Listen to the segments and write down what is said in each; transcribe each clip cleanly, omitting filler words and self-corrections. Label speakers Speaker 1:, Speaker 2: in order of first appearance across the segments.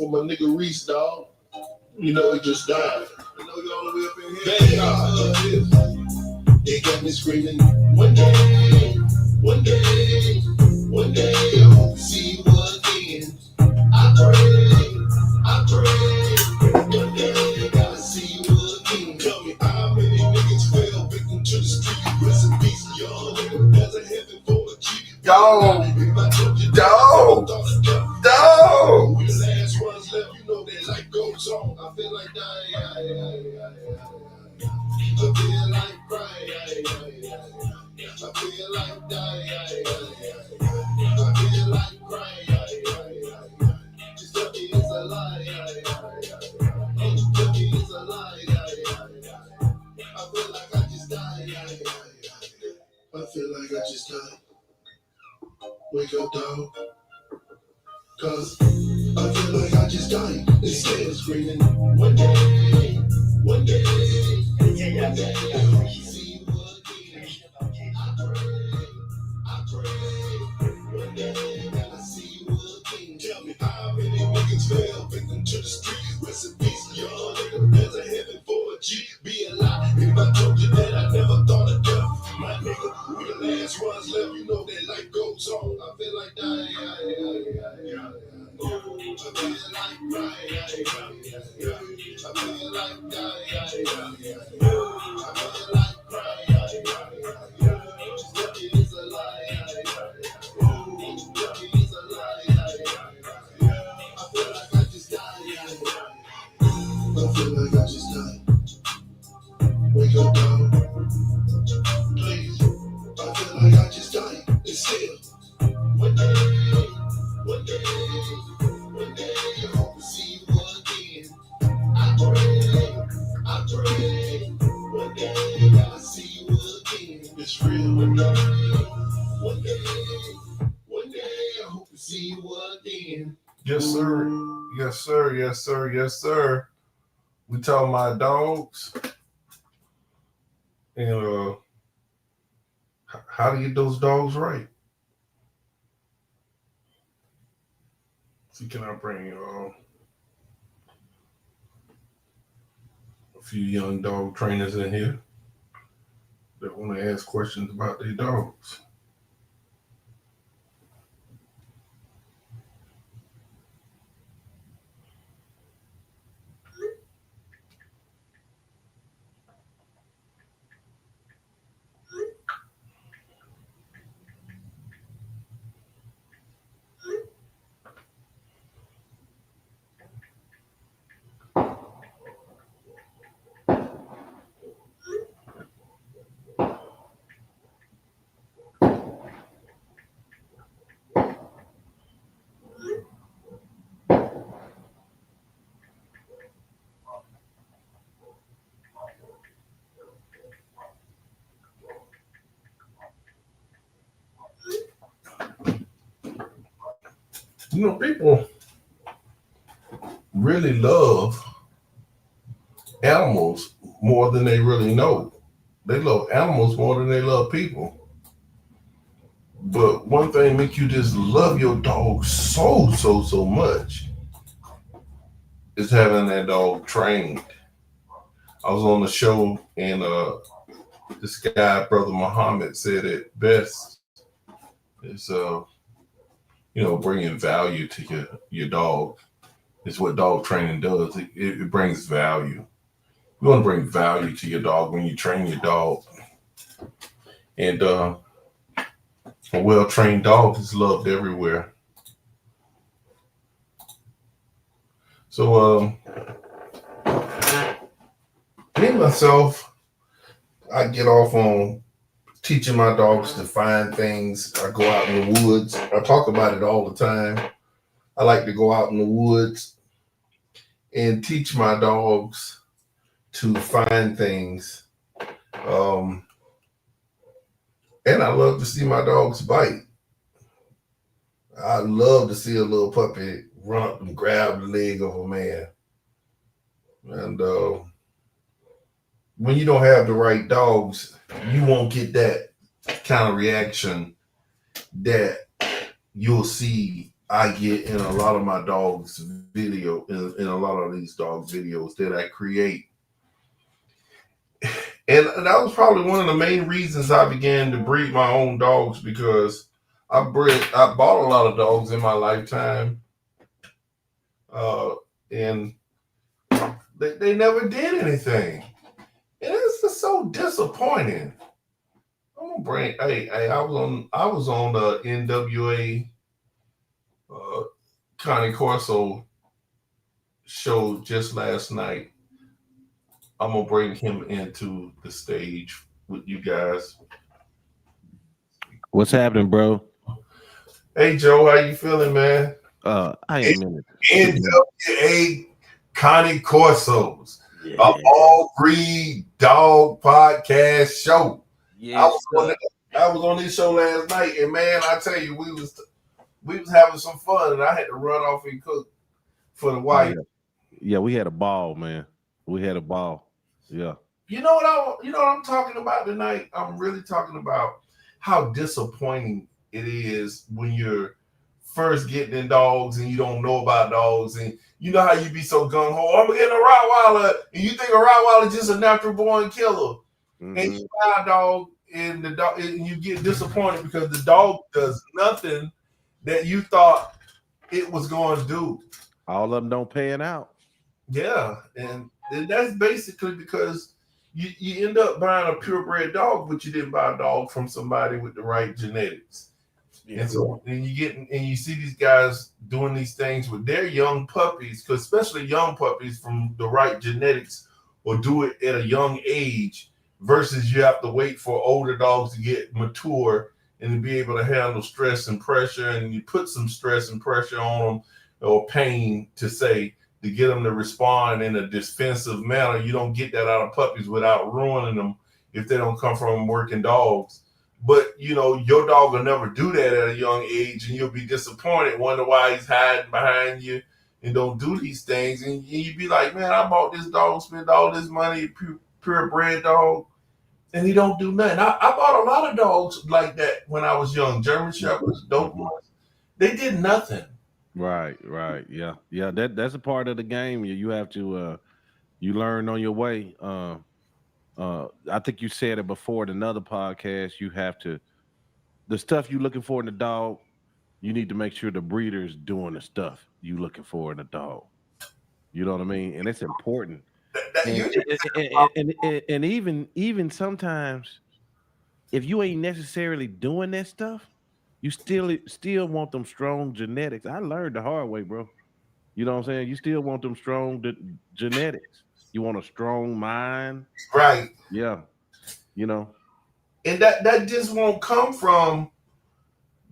Speaker 1: for my nigga Reese, dog. You know, he just died. I know y'all will be up in here. Vanguard. They got me screaming. One day, one day, one day, I hope to see you again. I pray, one day I gotta see you again. Tell me how many niggas fell victim to the street. Rest in peace, y'all nigga. There's a heaven for a G. Dog. We the last ones left, you know that life goes on. I feel like dying. I feel like crying. I feel like dying. I feel like crying. Just tell me it's a lie. Tell me it's a lie. I feel like I just died. I feel like I just died. Wake up, dog. Cause I feel like I just died. Instead screaming, one day, one day, one day, I'll see you again. I pray, one day, I'll see you again. Tell me how many niggas fell victim to the street. Rest in peace, y'all nigga. There's a heaven for a G. Be a lie. If I told you that I never thought of death, my nigga, we the last ones left. You know that life goes on. I feel like dying. I feel like crying. I feel like dying. I feel like crying. Just tell me it's a lie. Tell me it's a lie. I feel like I just died. I feel like I just died. Wake up, dog. Please. I feel like I just died. It's still one day, one day, one day, I hope to see you again. I pray, one day I'll see you again. It's real. One day, one day, I hope to see you again. Yes, sir. Yes, sir. Yes, sir. Yes, sir. We talking about dogs. And how to get those dogs right. See, can I bring a few young dog trainers in here that want to ask questions about their dogs? You know, people really love animals more than they really know. They love animals more than they love people. But one thing make you just love your dog so much is having that dog trained. I was on the show and this guy, Brother Muhammad, said it best. Is bringing value to your dog is what dog training does. It brings value. You want to bring value to your dog when you train your dog. And a well-trained dog is loved everywhere. So me myself, I get off on teaching my dogs to find things. I go out in the woods. I talk about it all the time. I like to go out in the woods and teach my dogs to find things. And I love to see my dogs bite. I love to see a little puppy run up and grab the leg of a man. And when you don't have the right dogs, you won't get that kind of reaction that you'll see I get in a lot of my dogs video in a lot of these dog videos that I create. And that was probably one of the main reasons I began to breed my own dogs, because I bought a lot of dogs in my lifetime, and they never did anything. And it's just so disappointing. I'm gonna bring. Hey, I was on the NWA Connie Corso show just last night. I'm gonna bring him into the stage with you guys.
Speaker 2: What's happening, bro?
Speaker 1: Hey Joe, how you feeling, man?
Speaker 2: I am in it.
Speaker 1: NWA Connie Corsos,
Speaker 2: Yeah.
Speaker 1: a all breed dog podcast show. I
Speaker 2: Yes,
Speaker 1: was on
Speaker 2: sir.
Speaker 1: I was on this show last night, and man, I tell you, we was having some fun, and I had to run off and cook for the
Speaker 2: Oh
Speaker 1: wife.
Speaker 2: yeah. Yeah, we had a ball, man. We had a ball. Yeah.
Speaker 1: You know what I'm talking about tonight? I'm really talking about how disappointing it is when you're first getting in dogs and you don't know about dogs, and you know how you be so gung ho. I'm getting a Rottweiler, and you think a Rottweiler is just a natural born killer, and
Speaker 2: Mm-hmm.
Speaker 1: you buy a dog, and the dog, and you get disappointed because the dog does nothing that you thought it was going to do.
Speaker 2: All of them don't pan out.
Speaker 1: Yeah, and that's basically because you end up buying a purebred dog, but you didn't buy a dog from somebody with the right genetics.
Speaker 2: Yeah.
Speaker 1: And so, and you see these guys doing these things with their young puppies, because especially young puppies from the right genetics will do it at a young age, versus you have to wait for older dogs to get mature and to be able to handle stress and pressure, and you put some stress and pressure on them, or pain to say, to get them to respond in a defensive manner. You don't get that out of puppies without ruining them if they don't come from working dogs. But you know, your dog will never do that at a young age, and you'll be disappointed, wonder why he's hiding behind you and don't do these things. And you'd be like, man, I bought this dog, spent all this money, purebred dog, and he don't do nothing. I bought a lot of dogs like that when I was young. German Shepherds,
Speaker 2: Mm-hmm.
Speaker 1: Dobermans, they did nothing.
Speaker 2: Right, right. Yeah. Yeah. That's a part of the game. You have to you learn on your way. I think you said it before in another podcast. You have to the stuff you looking for in a dog, you need to make sure the breeder's doing the stuff you looking for in a dog. You know what I mean? And it's important. And
Speaker 1: You
Speaker 2: and even sometimes if you ain't necessarily doing that stuff, you still want them strong genetics. I learned the hard way, bro. You know what I'm saying? You still want them strong genetics. You want a strong mind.
Speaker 1: right,
Speaker 2: Yeah, you know.
Speaker 1: and that just won't come from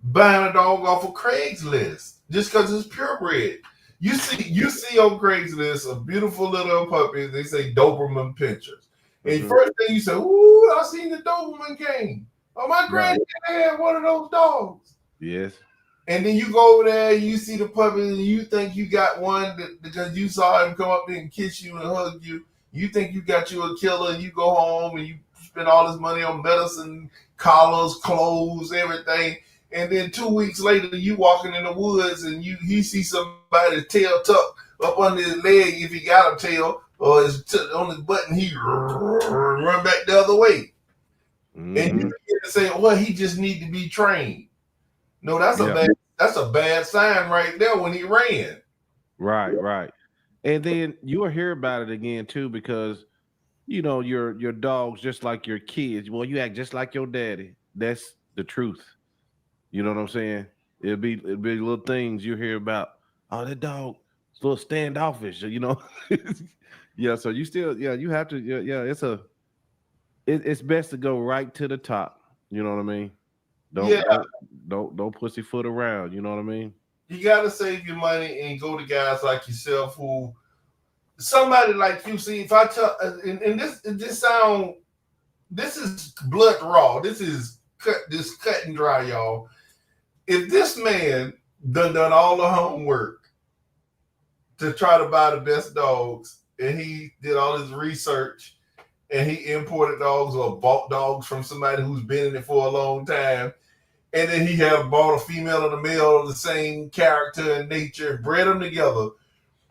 Speaker 1: buying a dog off of Craigslist just because it's purebred. You see on Craigslist a beautiful little puppy. They say Doberman Pinchers, and
Speaker 2: Mhm.
Speaker 1: first thing you say, "Ooh, I seen the Doberman game. Oh, my
Speaker 2: Right.
Speaker 1: granddad had one of those dogs."
Speaker 2: Yes.
Speaker 1: And then you go over there, you see the puppy, and you think you got one because you saw him come up there and kiss you and hug you. You think you got you a killer, and you go home and you spend all this money on medicine, collars, clothes, everything. And then 2 weeks later, you walking in the woods and he see somebody's tail tucked up under his leg if he got a tail, or on his butt, and he run back the other way. And you
Speaker 2: Hmm.
Speaker 1: begin to say, well, he just need to be trained. No,
Speaker 2: Yeah.
Speaker 1: that's a bad sign right there when he ran.
Speaker 2: Right. Right. And then you'll hear about it again too, because your dogs just like your kids. Well, you act just like your daddy. That's the truth. You know what I'm saying? It'll be little things you hear about. Oh, that dog is a little standoffish. Yeah. So you still, yeah, you have to. Yeah. Yeah. It's best to go right to the top. You know what I mean?
Speaker 1: Yeah,
Speaker 2: Don't pussyfoot around. You know what I mean?
Speaker 1: you got to save your money and go to guys like yourself who somebody like you see. If I tell and this sound, this is blood raw. This cut and dry, y'all. If this man done all the homework to try to buy the best dogs, and he did all his research, and he imported dogs or bought dogs from somebody who's been in it for a long time, and then he had bought a female and a male of the same character and nature and bred them together.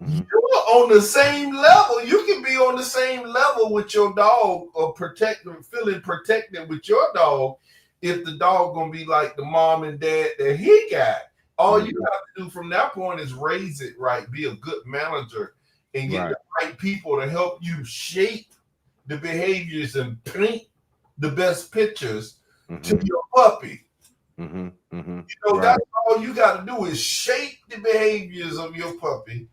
Speaker 2: Mhm.
Speaker 1: You're on the same level. You can be on the same level with your dog or feeling protected with your dog if the dog gonna be like the mom and dad that he got. All you
Speaker 2: Mhm.
Speaker 1: have to do from that point is raise it right, be a good manager, and get the
Speaker 2: Right.
Speaker 1: right people to help you shape the behaviors and paint the best pictures to
Speaker 2: Mhm.
Speaker 1: your puppy.
Speaker 2: Mhm. Mhm.
Speaker 1: You know,
Speaker 2: Right.
Speaker 1: that's all you got to do is shape the behaviors of your puppy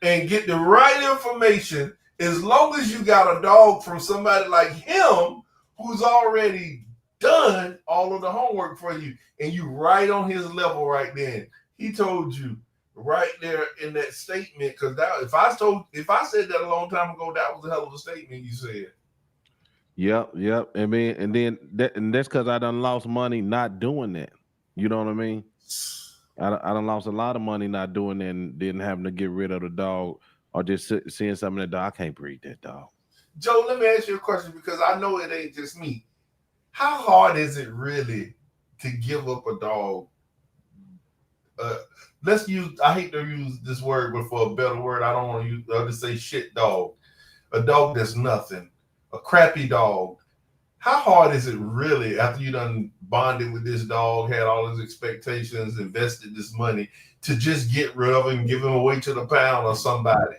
Speaker 1: and get the right information. As long as you got a dog from somebody like him who's already done all of the homework for you, and you right on his level right then. He told you right there in that statement, because that if I said that a long time ago, that was a hell of a statement you said.
Speaker 2: Yep. Yep. I mean, and that's because I done lost money not doing that. You know what I mean? I done lost a lot of money not doing that and then having to get rid of the dog or just seeing something in the dog. I can't breed that dog.
Speaker 1: Joe, let me ask you a question because I know it ain't just me. How hard is it really to give up a dog? Uh, let's use, I hate to use this word, but for a better word, I don't want to use, I'll just say shit dog. A dog that's nothing, a crappy dog. How hard is it really after you done bonded with this dog, had all his expectations, invested this money to just get rid of him, give him away to the pound or somebody?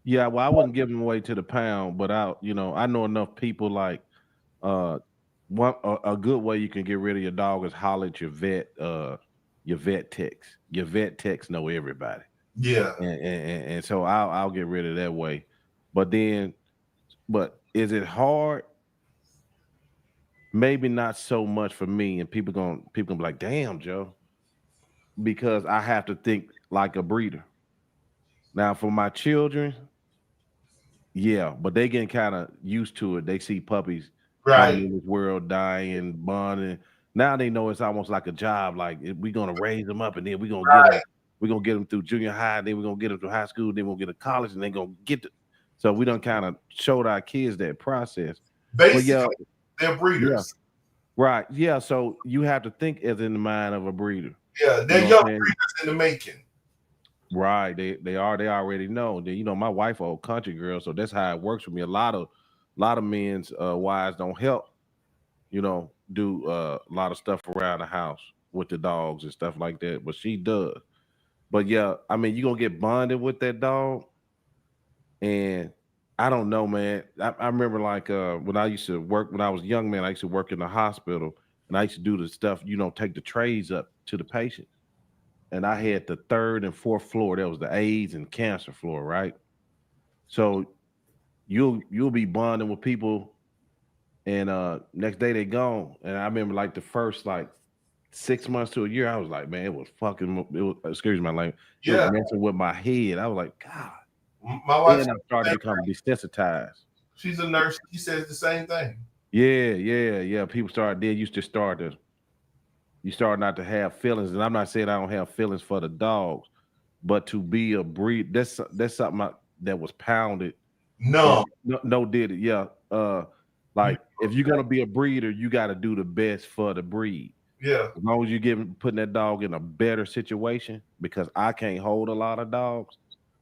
Speaker 2: Yeah, well, I wouldn't give him away to the pound, but I know enough people like uh, a good way you can get rid of your dog is holler at your vet techs. Your vet techs know everybody,
Speaker 1: Yeah.
Speaker 2: and so I'll get rid of that way. But then, but is it hard? Maybe not so much for me, and people gonna be like, "Damn, Joe," because I have to think like a breeder. Now, for my children, yeah, but they getting kind of used to it. They see puppies coming
Speaker 1: Right.
Speaker 2: in this world, dying, bonding. Now they know it's almost like a job. Like we're gonna raise them up, and then we're gonna get them through junior high, then we're gonna get them through high school, then we'll get to college, and they're gonna get to. So we don't kind of showed our kids that process. But yeah,
Speaker 1: Basically, they're
Speaker 2: yeah,
Speaker 1: breeders.
Speaker 2: right, yeah. So you have to think as in the mind of a breeder.
Speaker 1: Yeah,
Speaker 2: You
Speaker 1: they're
Speaker 2: know what
Speaker 1: young
Speaker 2: I'm saying?
Speaker 1: breeders in the making.
Speaker 2: Right. They already know. My wife old country girl, so that's how it works for me. A lot of men's wives don't help, do a lot of stuff around the house with the dogs and stuff like that. But she does. But yeah, I mean you're gonna get bonded with that dog. And I don't know, man. I remember like when I used to work when I was young man, I used to work in the hospital and I used to do the stuff, take the trays up to the patient and I had the third and fourth floor. That was the AIDS and cancer floor, right? So you'll be bonding with people, and next day they gone. And I remember like the first like 6 months to a year, I was like, man, it was fucking. It was excuse my language. It was
Speaker 1: Yeah,
Speaker 2: messing with my head. I was like, God.
Speaker 1: my wife,
Speaker 2: Then I started to become desensitized.
Speaker 1: she's a nurse. She says the same thing.
Speaker 2: Yeah, yeah, yeah. People started. They used to start to. You start not to have feelings, and I'm not saying I don't have feelings for the dogs, but to be a breed, that's something that was pounded and
Speaker 1: No,
Speaker 2: no did it. Yeah.
Speaker 1: you,
Speaker 2: Like if you're gonna be a breeder, you gotta do the best for the breed.
Speaker 1: yeah,
Speaker 2: As long as you putting that dog in a better situation, because I can't hold a lot of dogs,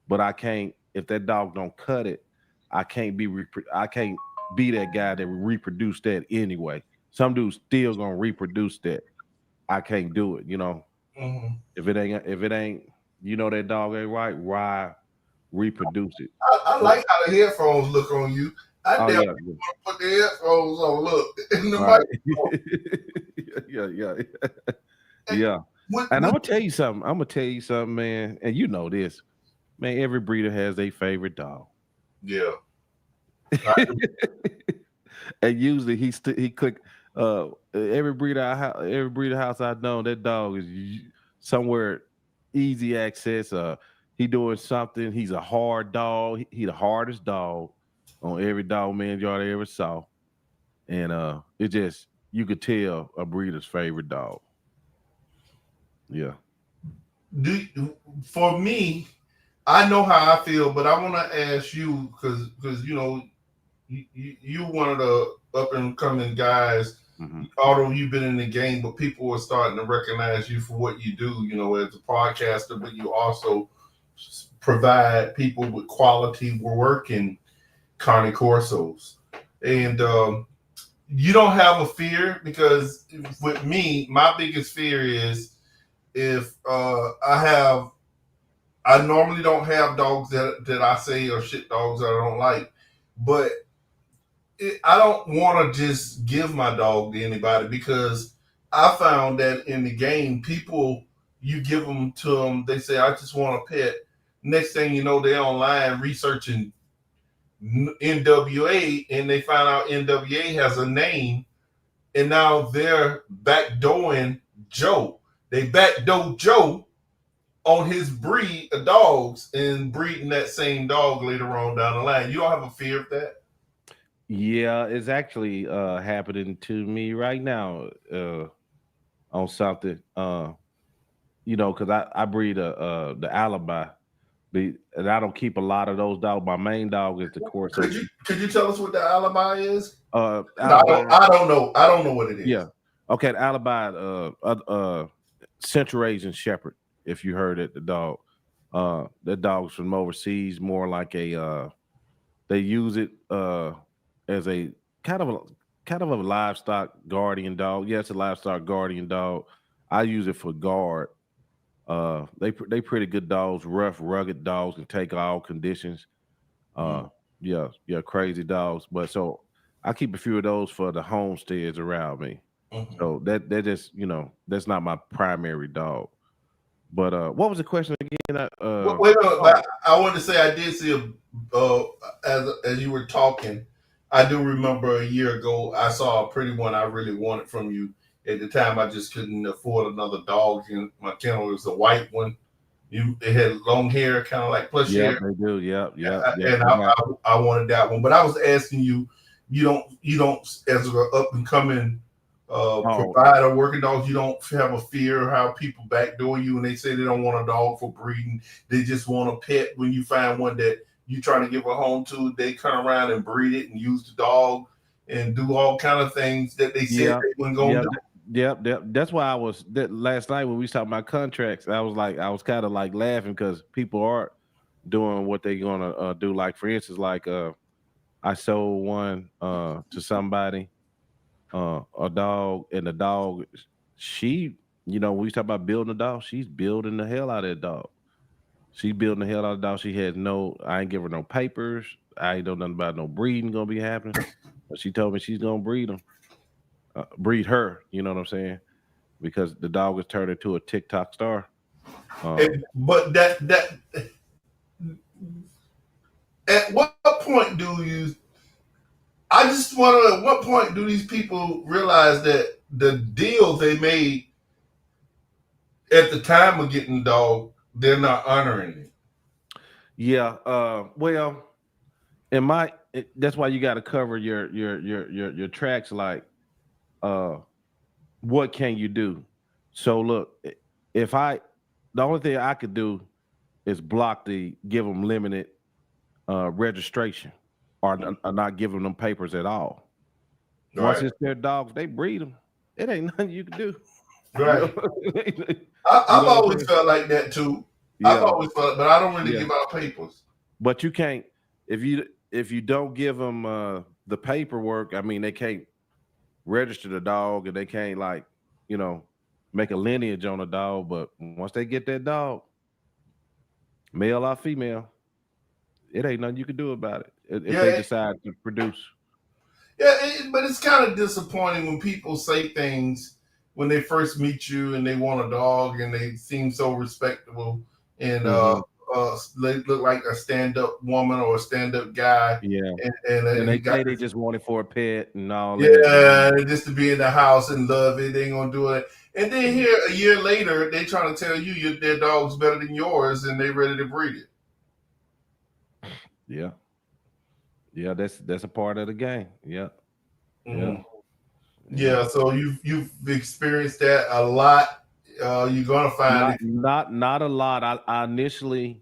Speaker 2: but I can't if that dog don't cut it, I can't be that guy that reproduce that anyway. Some dudes still gonna reproduce that. I can't do it.
Speaker 1: hmm
Speaker 2: If it ain't, that dog ain't right, why reproduce it?
Speaker 1: I
Speaker 2: But
Speaker 1: like how the headphones look on you. I
Speaker 2: oh
Speaker 1: damn
Speaker 2: yeah,
Speaker 1: put the headphones on. Look in the
Speaker 2: right.
Speaker 1: microphone.
Speaker 2: Yeah, yeah,
Speaker 1: And
Speaker 2: yeah. And I'm
Speaker 1: with
Speaker 2: gonna tell you something. I'm gonna tell you something, man. And you know this, man. Every breeder has a favorite dog,
Speaker 1: yeah, I,
Speaker 2: and usually he click. Every breeder house I know, that dog is somewhere easy access. He doing something. He's a hard dog. He the hardest dog on every dog man yard I ever saw, and it just you could tell a breeder's favorite dog. Yeah.
Speaker 1: for me, I know how I feel, but I want to ask you because you one of the up and coming guys
Speaker 2: Mm-hmm.
Speaker 1: although you've been in the game, but people are starting to recognize you for what you do, as a podcaster, but you also provide people with quality work and Carne Corsos. And you don't have a fear because with me, my biggest fear is if I normally don't have dogs that I say are shit dogs that I don't like, but I don't want to just give my dog to anybody because I found that in the game, people you give them to them, they say I just want a pet. Next thing you know, they're online researching NWA, and they find out NWA has a name, and now they're backdooring Joe. They backdoor Joe on his breed of dogs and breeding that same dog later on down the line. You don't have a fear of that?
Speaker 2: Yeah, it's actually happening to me right now on something. Because I breed the alibi, and I don't keep a lot of those dogs. My main dog is the Corso.
Speaker 1: Could you tell us what the alibi is? No,
Speaker 2: Alibi.
Speaker 1: I don't know. I don't know what it
Speaker 2: Yeah.
Speaker 1: is.
Speaker 2: Okay, the alibi. Central Asian Shepherd. If you heard it, the dog. That dog's from overseas, more like a. They use it as a kind of a kind of a livestock guardian dog. Yeah, it's a livestock guardian dog. I use it for guard. They pretty good dogs, rough, rugged dogs, can take all conditions. Uh, yeah, yeah, crazy dogs. But so I keep a few of those for the homesteads around me.
Speaker 1: Mm-hmm.
Speaker 2: So that just that's not my primary dog. But what was the question again?
Speaker 1: Wait a minute,
Speaker 2: Oh
Speaker 1: I wanted to say I did see as you were talking, I do remember a year ago I saw a pretty one I really wanted from you. At the time, I just couldn't afford another dog in my kennel. It was a white one. It had long hair, kind of like plush
Speaker 2: yep,
Speaker 1: hair,
Speaker 2: they do. Yep, yep, yep.
Speaker 1: and
Speaker 2: They got
Speaker 1: I wanted that one. But I was asking you, you don't as an up and coming
Speaker 2: oh
Speaker 1: provider working dogs, you don't have a fear of how people backdoor you and they say they don't want a dog for breeding. They just want a pet. When you find one that you trying to give a home to, they come around and breed it and use the dog and do all kind of things that they said
Speaker 2: yeah,
Speaker 1: they weren't gonna
Speaker 2: yeah.
Speaker 1: do.
Speaker 2: Yep, yep. That's why I was that last night when we talked about contracts. I was kind of like laughing because people are doing what they're gonna do. Like for instance, like I sold one to somebody, a dog, and the dog, she, when we talk about building a dog, she's building the hell out of that dog. She's building the hell out of the dog. She has no, I ain't give her no papers. I ain't know nothing about no breeding gonna be happening. But she told me she's gonna breed them, breed her. You know what I'm saying? Because the dog has turned into a TikTok star.
Speaker 1: But that at what point do you? I just want to know at what point do these people realize that the deal they made at the time of getting the dog, they're not honoring it?
Speaker 2: Yeah. Well, that's why you got to cover your tracks. Like, uh, what can you do? So look, if I, the only thing I could do is give them limited registration, or not give them papers at all. Once
Speaker 1: Right,
Speaker 2: it's their dogs, they breed them. It ain't nothing you can do. You know,
Speaker 1: right.
Speaker 2: you
Speaker 1: I've
Speaker 2: know what I'm
Speaker 1: always
Speaker 2: saying?
Speaker 1: felt like that too. I've
Speaker 2: Yeah,
Speaker 1: always felt, but I don't really
Speaker 2: yeah.
Speaker 1: give out papers.
Speaker 2: But you can't if you don't give them the paperwork. I mean, they can't register the dog, and they can't you know make a lineage on a dog. But once they get that dog, male or female, it ain't nothing you can do about it if
Speaker 1: Yeah,
Speaker 2: they decide to produce.
Speaker 1: yeah, but it's kind of disappointing when people say things when they first meet you and they want a dog and they seem so respectable and
Speaker 2: Hmm.
Speaker 1: they look like a stand-up woman or a stand-up guy
Speaker 2: Yeah, and
Speaker 1: and
Speaker 2: they
Speaker 1: he got
Speaker 2: say they
Speaker 1: this.
Speaker 2: just want it for a pet and all that.
Speaker 1: Yeah, just to be in the house and love it, they ain't gonna do it. And then here a year later, they trying to tell you their dog's better than yours, and they ready to breed it.
Speaker 2: Yeah, yeah. That's a part of the game. Yeah, yeah,
Speaker 1: Mhm.
Speaker 2: yeah.
Speaker 1: Yeah, so you've experienced that a lot. You're gonna find
Speaker 2: Not
Speaker 1: it.
Speaker 2: not not a lot. I initially,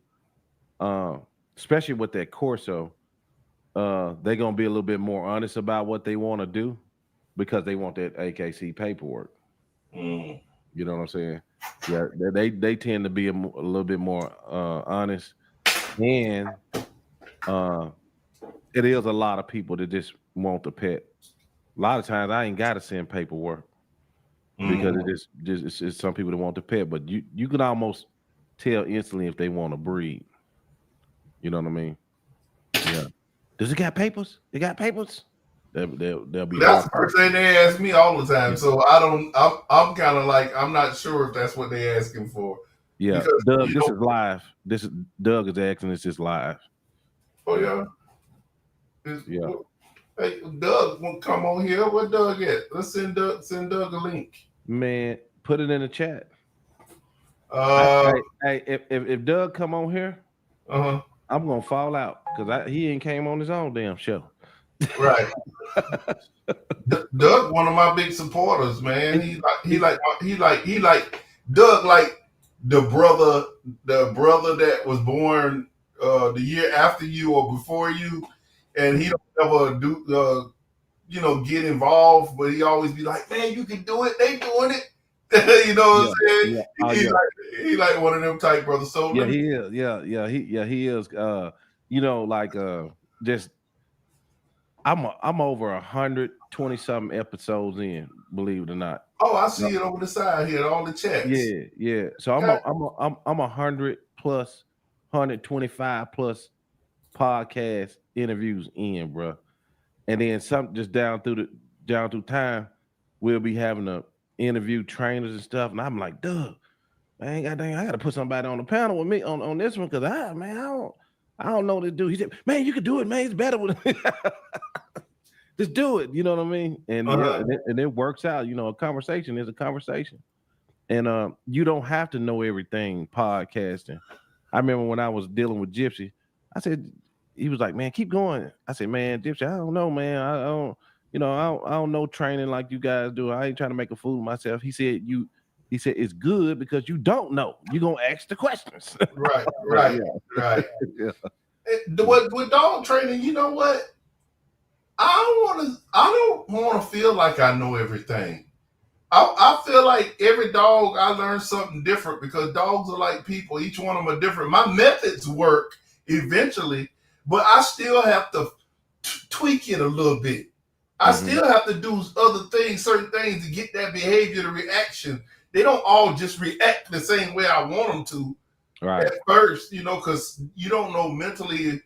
Speaker 2: uh, especially with that Corso, they're gonna be a little bit more honest about what they want to do because they want that AKC paperwork.
Speaker 1: Mm.
Speaker 2: You know what I'm saying? Yeah, they tend to be a little bit more honest, and uh, it is a lot of people that just want the pet. A lot of times I ain't got to send paperwork because
Speaker 1: Mm.
Speaker 2: it's some people that want the pet, but you can almost tell instantly if they want to breed. You know what I mean? Yeah. Does it got papers? It got papers? They'll be
Speaker 1: That's the
Speaker 2: hopping.
Speaker 1: first thing they ask me all the time.
Speaker 2: Yeah.
Speaker 1: So I don't. I'm kind of like I'm not sure if that's what they asking for
Speaker 2: Yeah.
Speaker 1: because
Speaker 2: Doug, this is live. This is Doug is asking this is live.
Speaker 1: oh
Speaker 2: Yeah.
Speaker 1: yeah, it's,
Speaker 2: Yeah.
Speaker 1: hey Doug won't come on here. Where Doug at? Let's send Doug a link.
Speaker 2: Man, put it in the chat.
Speaker 1: Uh
Speaker 2: Hey, if Doug come on here,
Speaker 1: huh.
Speaker 2: I'm gonna fall out because he ain't came on his own damn show.
Speaker 1: Right. Doug, one of my big supporters, man. He like Doug, like the brother that was born the year after you or before you, and he don't ever do get involved, but he always be like, man, you can do it. They doing it. You know what
Speaker 2: Yeah,
Speaker 1: I'm saying?
Speaker 2: yeah, oh
Speaker 1: He
Speaker 2: yeah,
Speaker 1: he like one of them type brothers. So
Speaker 2: yeah.
Speaker 1: let me.
Speaker 2: He is. He is. Like just I'm over 120 something episodes in. Believe it or not.
Speaker 1: Oh, I
Speaker 2: No,
Speaker 1: see it over the side here, all the chats.
Speaker 2: yeah, yeah. So
Speaker 1: God,
Speaker 2: I'm 100 plus, 125 plus podcast interviews in, bro. And then some just down through time, we'll be having to interview trainers and stuff. And I'm like, duh, man, goddamn, I gotta put somebody on the panel with me on this one because I don't know this dude. He said, man, you can do it, man. It's better with just do it. You know what I mean? And yeah,
Speaker 1: uh-huh.
Speaker 2: and it works out. You know, a conversation is a conversation. And you don't have to know everything podcasting. I remember when I was dealing with Gypsy, I said, he was like, man, keep going. I said, man, Gypsy, I don't know, man. I don't, I don't know training like you guys do. I ain't trying to make a fool of myself. He said, it's good because you don't know. You're going to ask the questions.
Speaker 1: Right,
Speaker 2: Yeah.
Speaker 1: right, right.
Speaker 2: Yeah.
Speaker 1: With dog training, you know what? I don't want to feel like I know everything. I feel like every dog I learn something different because dogs are like people. Each one of them are different. My methods work eventually, but I still have to tweak it a little bit. I
Speaker 2: Mm-hmm.
Speaker 1: still have to do other things, certain things to get that behavior, the reaction. They don't all just react the same way I want them to
Speaker 2: Right.
Speaker 1: at first, because you don't know mentally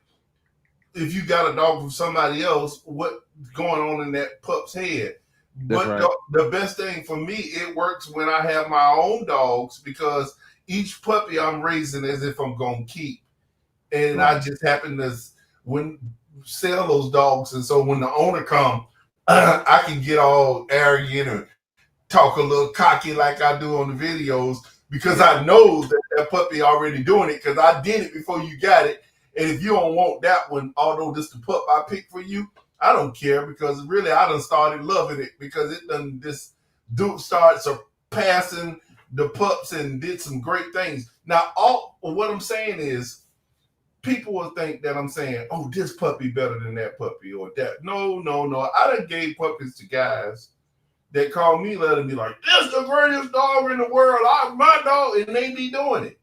Speaker 1: if you got a dog from somebody else, what's going on in that pup's head.
Speaker 2: That's
Speaker 1: But
Speaker 2: right.
Speaker 1: the best thing for me, it works when I have my own dogs because each puppy I'm raising as if I'm going to keep. And
Speaker 2: Right.
Speaker 1: I just happen to sell those dogs. And so when the owner come, I can get all arrogant and talk a little cocky like I do on the videos because I know that puppy already doing it because I did it before you got it. And if you don't want that one, although this the pup I picked for you, I don't care because really I done started loving it because it done this dude started surpassing the pups and did some great things. Now, all what I'm saying is people will think that I'm saying, oh, this puppy better than that puppy or that. No. I done gave puppies to guys that call me, let them be like, this is the greatest dog in the world. My dog, and they be doing it.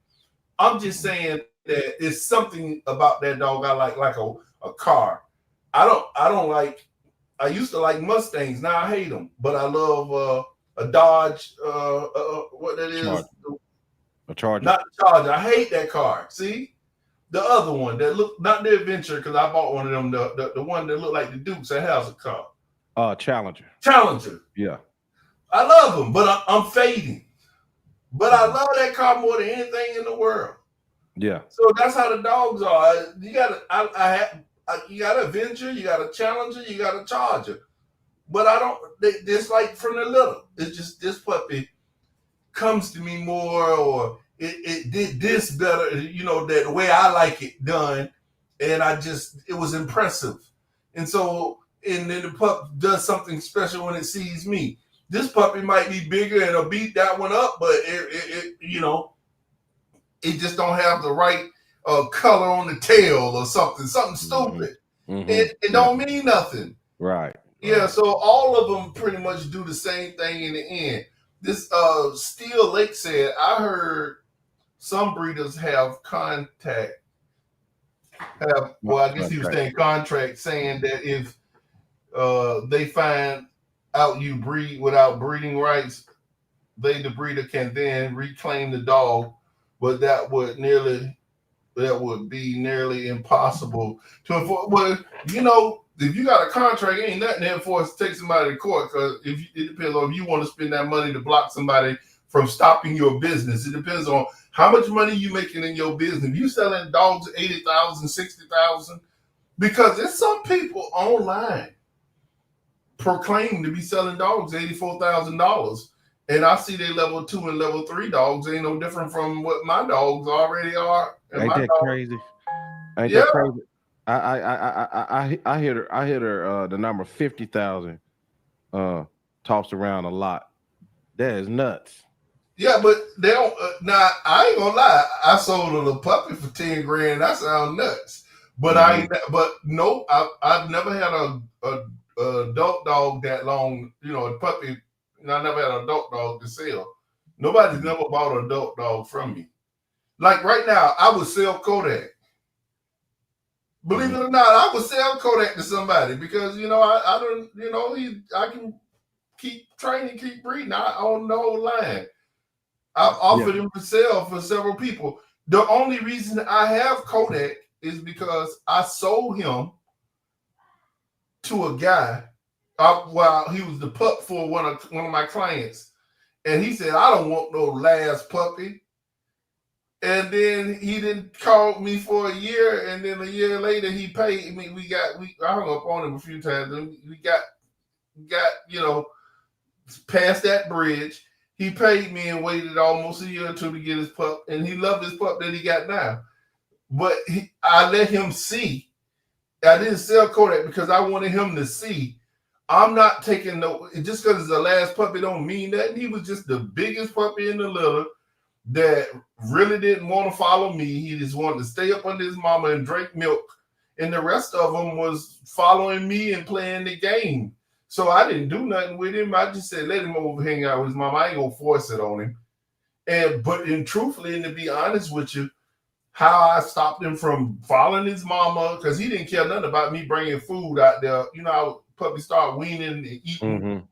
Speaker 1: I'm just saying that it's something about that dog I like a car. I used to like Mustangs. Now I hate them, but I love a Dodge. What that is?
Speaker 2: A Charger.
Speaker 1: Not the Charger. I hate that car. See, the other one that look not the Adventure because I bought one of them. The one that looked like the Dukes that has a car.
Speaker 2: Challenger. Yeah.
Speaker 1: I love them, but I'm fading. But I love that car more than anything in the world.
Speaker 2: Yeah.
Speaker 1: So that's how the dogs are. You got you got a Avenger, you got a Challenger, you got a Charger. But I don't. It's like from the little. It's just this puppy comes to me more, or it did this better. That the way I like it done, and it was impressive. And so, and then the pup does something special when it sees me. This puppy might be bigger and it'll beat that one up, but it just don't have the right color on the tail or something stupid.
Speaker 2: Mm-hmm.
Speaker 1: It don't mean nothing.
Speaker 2: Right.
Speaker 1: Yeah, so all of them pretty much do the same thing in the end. This Steel Lake said, I heard some breeders have well, I guess he was
Speaker 2: Contract.
Speaker 1: saying contract, saying that if they find out you breed without breeding rights, the breeder can then reclaim the dog, but that would be nearly impossible to enforce. Well, if you got a contract, ain't nothing to enforce. Take somebody to court, because it depends on if you want to spend that money to block somebody from stopping your business. It depends on how much money you making in your business. If you selling dogs 80,000, 60,000, because there's some people online proclaim to be selling dogs $84,000. And I see they level 2 and level 3 dogs ain't no different from what my dogs already are. And
Speaker 2: Ain't
Speaker 1: my
Speaker 2: that
Speaker 1: dogs,
Speaker 2: crazy? Ain't
Speaker 1: yeah,
Speaker 2: that crazy? I hit her. I hit her. The number 50,000. Tossed around a lot. That is nuts.
Speaker 1: yeah, but they don't. Now I ain't gonna lie. I sold a little puppy for 10 grand. That sounds nuts. But I
Speaker 2: Mm-hmm.
Speaker 1: ain't. But no, I've never had a adult dog that long. A puppy. I never had an adult dog to sell. Nobody's never bought an adult dog from me. Like right now, I would sell Kodak. Believe
Speaker 2: Mm-hmm.
Speaker 1: it or not, I would sell Kodak to somebody because I don't I can keep training, keep breeding. I own the whole line. I've
Speaker 2: Yeah.
Speaker 1: offered him for sale for several people. The only reason I have Kodak is because I sold him to a guy while he was the pup for one of my clients, and he said, "I don't want no last puppy." And then he didn't call me for a year, and then a year later he paid me. I hung up on him a few times, and we got past that bridge. He paid me and waited almost a year or two to get his pup, and he loved his pup that he got now. But I let him see. I didn't sell Kodak because I wanted him to see. I'm not taking just because it's the last puppy don't mean that. He was just the biggest puppy in the litter that really didn't want to follow me. He just wanted to stay up under his mama and drink milk. And the rest of them was following me and playing the game. So I didn't do nothing with him. I just said, let him over hang out with his mama. I ain't gonna force it on him. But truthfully, and to be honest with you, how I stopped him from following his mama, because he didn't care nothing about me bringing food out there. How puppies start weaning and eating.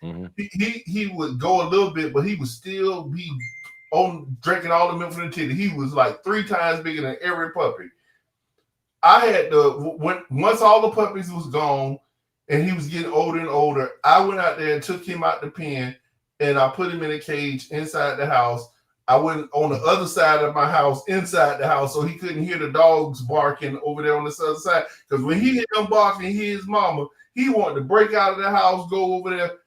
Speaker 2: Mm-hmm. Mm-hmm.
Speaker 1: He would go a little bit, but he would still be on drinking all the milk from the titty. He was like 3 times bigger than every puppy. I had once all the puppies was gone and he was getting older and older, I went out there and took him out the pen and I put him in a cage inside the house. I went on the other side of my house, inside the house, so he couldn't hear the dogs barking over there on this other side. Because when he hear them barking, he hear his mama, he wanted to break out of the house, go over there,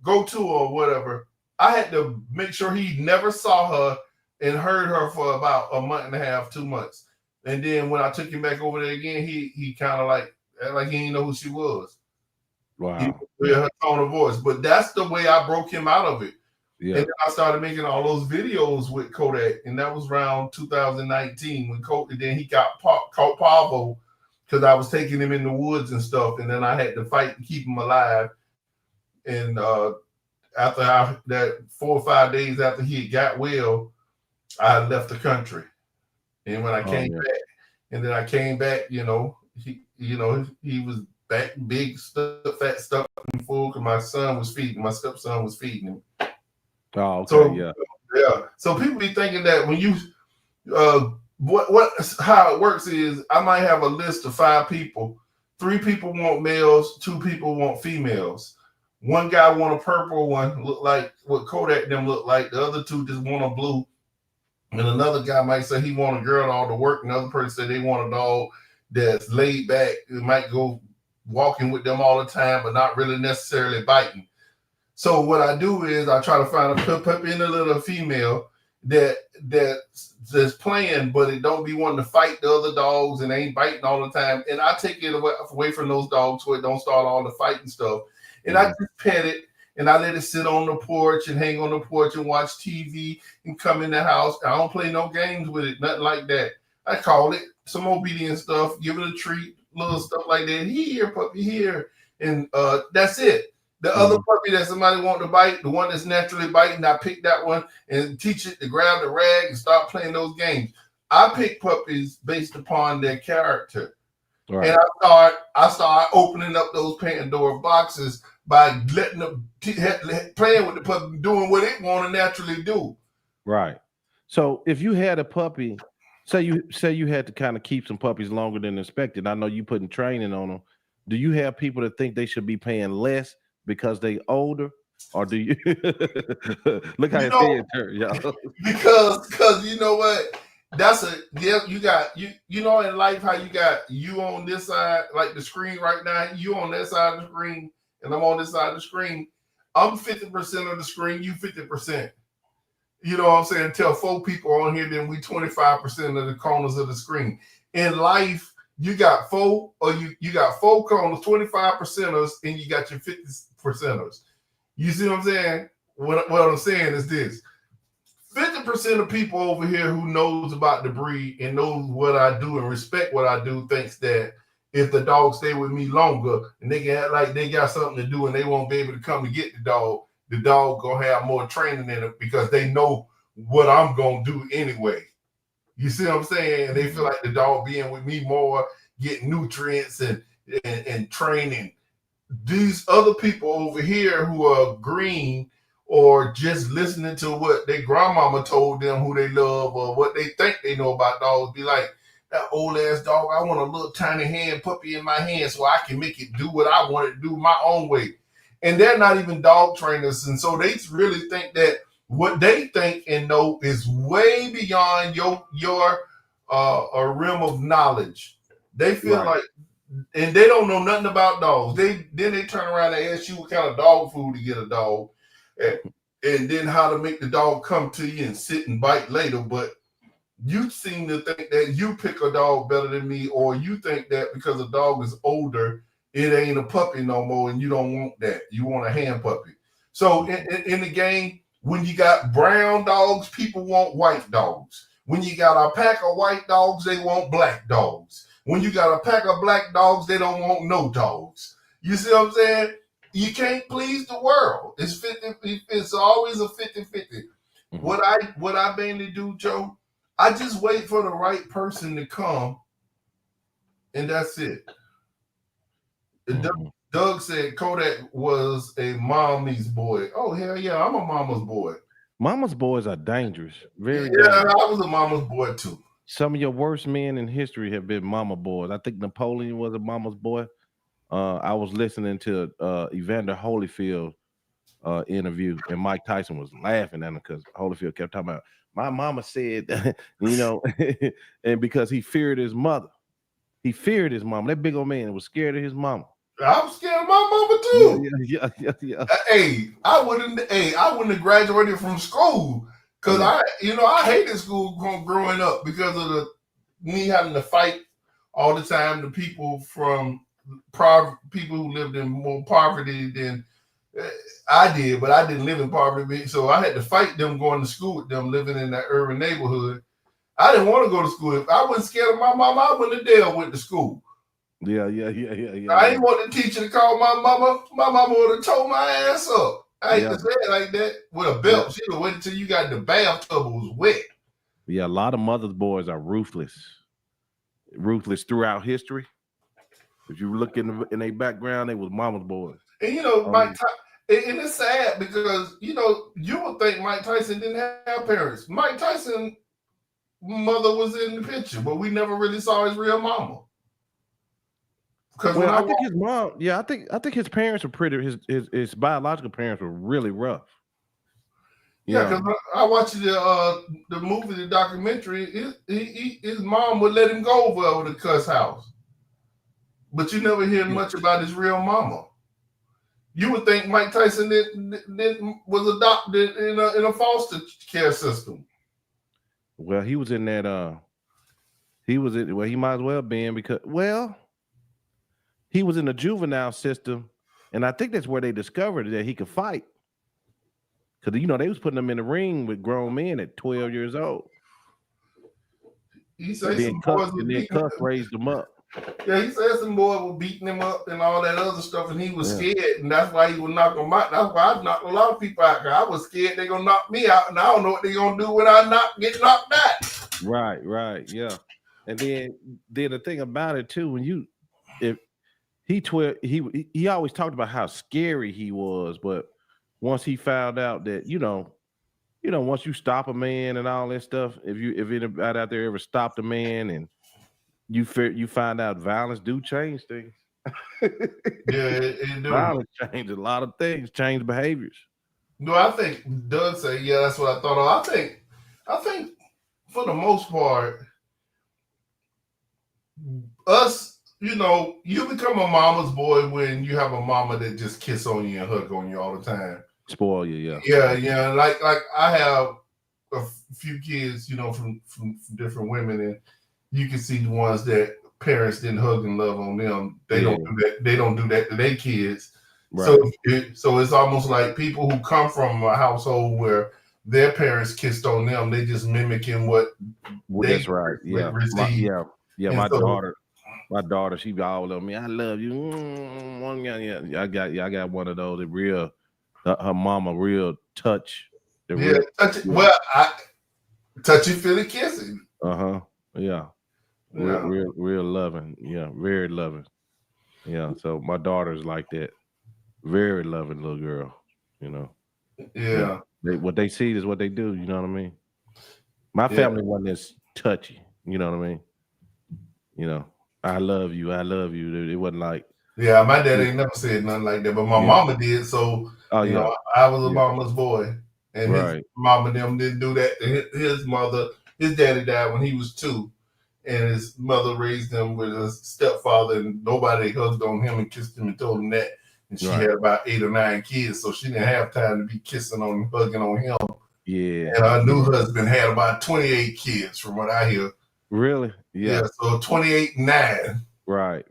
Speaker 1: go to her or whatever. I had to make sure he never saw her and heard her for about a month and a half, 2 months. And then when I took him back over there again, he kind of like he didn't know who she was. He
Speaker 2: Wow.
Speaker 1: with her tone of voice. But that's the way I broke him out of it.
Speaker 2: Yeah.
Speaker 1: And then I started making all those videos with Kodak, and that was around 2019 when then he got caught Pavo because I was taking him in the woods and stuff, and then I had to fight to keep him alive. And after that 4 or 5 days after he got well, I left the country. And when I came back, and then I came back, he was back big, fat stuff and full because my stepson was feeding him.
Speaker 2: Oh, okay,
Speaker 1: So
Speaker 2: yeah.
Speaker 1: So people be thinking that when you how it works is I might have a list of 5 people. 3 people want males, 2 people want females. One guy want a purple one, look like what Kodak them look like. The other 2 just want a blue. And another guy might say he want a girl all to work. Another person say they want a dog that's laid back. It might go walking with them all the time, but not really necessarily biting. So what I do is I try to find a puppy in a little female that's playing, but it don't be wanting to fight the other dogs and ain't biting all the time. And I take it away from those dogs so it don't start all the fighting stuff. And I just pet it and I let it sit on the porch and hang on the porch and watch TV and come in the house. I don't play no games with it, nothing like that. I call it some obedient stuff, give it a treat, little stuff like that. Here, puppy, here. and that's it. The other
Speaker 2: Mm-hmm.
Speaker 1: puppy that somebody want to bite, the one that's naturally biting, I pick that one and teach it to grab the rag and start playing those games. I pick puppies based upon their character. And
Speaker 2: Right.
Speaker 1: I start opening up those Pandora boxes by letting them playing with the puppy, doing what it want to naturally do.
Speaker 2: Right. So if you had a puppy, say you had to kind of keep some puppies longer than expected. I know you putting training on them. Do you have people that think they should be paying less because they older, or do you look how
Speaker 1: You
Speaker 2: his
Speaker 1: know,
Speaker 2: head turned, y'all?
Speaker 1: because you know what? That's a yeah. You got you know in life how you got you on this side like the screen right now. You on that side of the screen, and I'm on this side of the screen. I'm 50% of the screen. You 50%. You know what I'm saying? Tell 4 people on here, then we 25% of the corners of the screen. In life, you got you got 4 corners, 25%ers, and you got your 50%ers. You see what I'm saying? What I'm saying is this. 50% of people over here who knows about the breed and knows what I do and respect what I do thinks that if the dog stay with me longer and they can act like they got something to do and they won't be able to come and get the dog gonna have more training in it because they know what I'm gonna do anyway. You see what I'm saying? And they feel like the dog being with me more, getting nutrients and training. These other people over here who are green or just listening to what their grandmama told them who they love or what they think they know about dogs be like, that old ass dog, I want a little tiny hand puppy in my hand so I can make it do what I want it to do my own way. And they're not even dog trainers. And so they really think that what they think and know is way beyond your a realm of knowledge. They feel
Speaker 2: Right.
Speaker 1: like and they don't know nothing about dogs. They turn around and ask you what kind of dog food to get a dog, and then how to make the dog come to you and sit and bite later. But you seem to think that you pick a dog better than me, or you think that because a dog is older, it ain't a puppy no more, and you don't want that. You want a hand puppy. So in the game, when you got brown dogs, people want white dogs. When you got a pack of white dogs, they want black dogs. When you got a pack of black dogs, they don't want no dogs. You see what I'm saying? You can't please the world. It's 50. It's always a 50-50.
Speaker 2: Mm-hmm.
Speaker 1: What I mainly do, Joe, I just wait for the right person to come, and that's it.
Speaker 2: Mm-hmm.
Speaker 1: Doug said Kodak was a mommy's boy. Oh hell yeah, I'm a mama's boy.
Speaker 2: Mama's boys are dangerous,
Speaker 1: Yeah,
Speaker 2: very dangerous.
Speaker 1: I was a mama's boy too.
Speaker 2: Some of your worst men in history have been mama boys. I think Napoleon was a mama's boy. I was listening to Evander Holyfield interview, and Mike Tyson was laughing at him because Holyfield kept talking about my mama said, you know, and because he feared his mother, he feared his mama. That big old man was scared of his mama.
Speaker 1: I was scared of my mama
Speaker 2: Yeah,
Speaker 1: too.
Speaker 2: yeah, yeah, yeah,
Speaker 1: I wouldn't have graduated from school because
Speaker 2: yeah,
Speaker 1: I hated school growing up because of me having to fight all the time. The people from people who lived in more poverty than uh, I did, but I didn't live in poverty, so I had to fight them going to school with them living in that urban neighborhood. I didn't want to go to school. If I wasn't scared of my mama, I wouldn't have dare went to school.
Speaker 2: yeah, yeah, yeah, yeah, yeah,
Speaker 1: I
Speaker 2: yeah,
Speaker 1: ain't want the teacher to call my mama. My mama would have told my ass up. I hate
Speaker 2: yeah,
Speaker 1: to say it like that. With a
Speaker 2: yeah,
Speaker 1: belt, she'd have waited until you got in the bathtub was wet.
Speaker 2: yeah. A lot of mothers' boys are ruthless, ruthless throughout history. If you look in their background, they was mama's boys.
Speaker 1: And
Speaker 2: Um,
Speaker 1: And it's sad because you would think Mike Tyson didn't have parents. Mike Tyson mother was in the picture, but we never really saw his real mama. Because when
Speaker 2: well,
Speaker 1: I
Speaker 2: I think
Speaker 1: walked,
Speaker 2: his mom. Yeah, I think his parents were pretty. His biological parents were really rough.
Speaker 1: yeah,
Speaker 2: Yeah,
Speaker 1: because I watched the movie, the documentary. His mom would let him go over the cuss house, but you never hear
Speaker 2: yeah.
Speaker 1: much about his real mama. You would think Mike Tyson was adopted in a foster care system.
Speaker 2: Well, he was in that. He was in. Well, he might as well been because. Well, he was in the juvenile system, and I think that's where they discovered that he could fight. Because they was putting him in the ring with grown men at 12 years old.
Speaker 1: He
Speaker 2: And
Speaker 1: say
Speaker 2: then
Speaker 1: some
Speaker 2: Cuss
Speaker 1: boys
Speaker 2: and
Speaker 1: was
Speaker 2: then
Speaker 1: beating.
Speaker 2: Cuss raised him up.
Speaker 1: Yeah, he said some boy was beating him up and all that other stuff, and he was
Speaker 2: Yeah.
Speaker 1: scared, and that's why he would knock them out. That's why I knocked a lot of people out. Cause I was scared they're gonna knock me out, and I don't know what they're gonna do when I get knocked out.
Speaker 2: Right, yeah. And then the thing about it too, when you if he always talked about how scary he was, but once he found out that once you stop a man and all that stuff, if anybody out there ever stopped a man and you find out violence do change things.
Speaker 1: Yeah, it do.
Speaker 2: Violence change a lot of things, change behaviors.
Speaker 1: No, I think Doug say, yeah, that's what I thought of. I think for the most part, us, you become a mama's boy when you have a mama that just kiss on you and hug on you all the time.
Speaker 2: Spoil you, yeah.
Speaker 1: Yeah. Like I have a few kids, from different women, and you can see the ones that parents didn't hug and love on them. They don't do that. They don't do that to their kids.
Speaker 2: Right.
Speaker 1: So it's almost like people who come from a household where their parents kissed on them, they just mimicking what they
Speaker 2: That's right. Yeah.
Speaker 1: received.
Speaker 2: Yeah.
Speaker 1: And
Speaker 2: My daughter, she be all over me. I love you. Yeah. I got one of those. Real, her mama, real touch.
Speaker 1: Well, touchy feely kissing.
Speaker 2: Yeah. Real loving. Yeah, very loving. Yeah. So my daughter's like that. Very loving little girl.
Speaker 1: Yeah.
Speaker 2: What they see is what they do. You know what I mean? My family wasn't as touchy. You know what I mean? I love you. I love you. It wasn't like.
Speaker 1: Yeah, my dad ain't never said nothing like that, but my mama did. So, I was a mama's boy. And his mama them didn't do that. His mother, his daddy died when he was 2. And his mother raised him with a stepfather, and nobody hugged on him and kissed him and told him that. And she had about 8 or 9 kids, so she didn't have time to be kissing on and hugging on him.
Speaker 2: Yeah.
Speaker 1: And her new husband had about 28 kids, from what I hear.
Speaker 2: Really? Yeah.
Speaker 1: So 28 and 9.
Speaker 2: Right.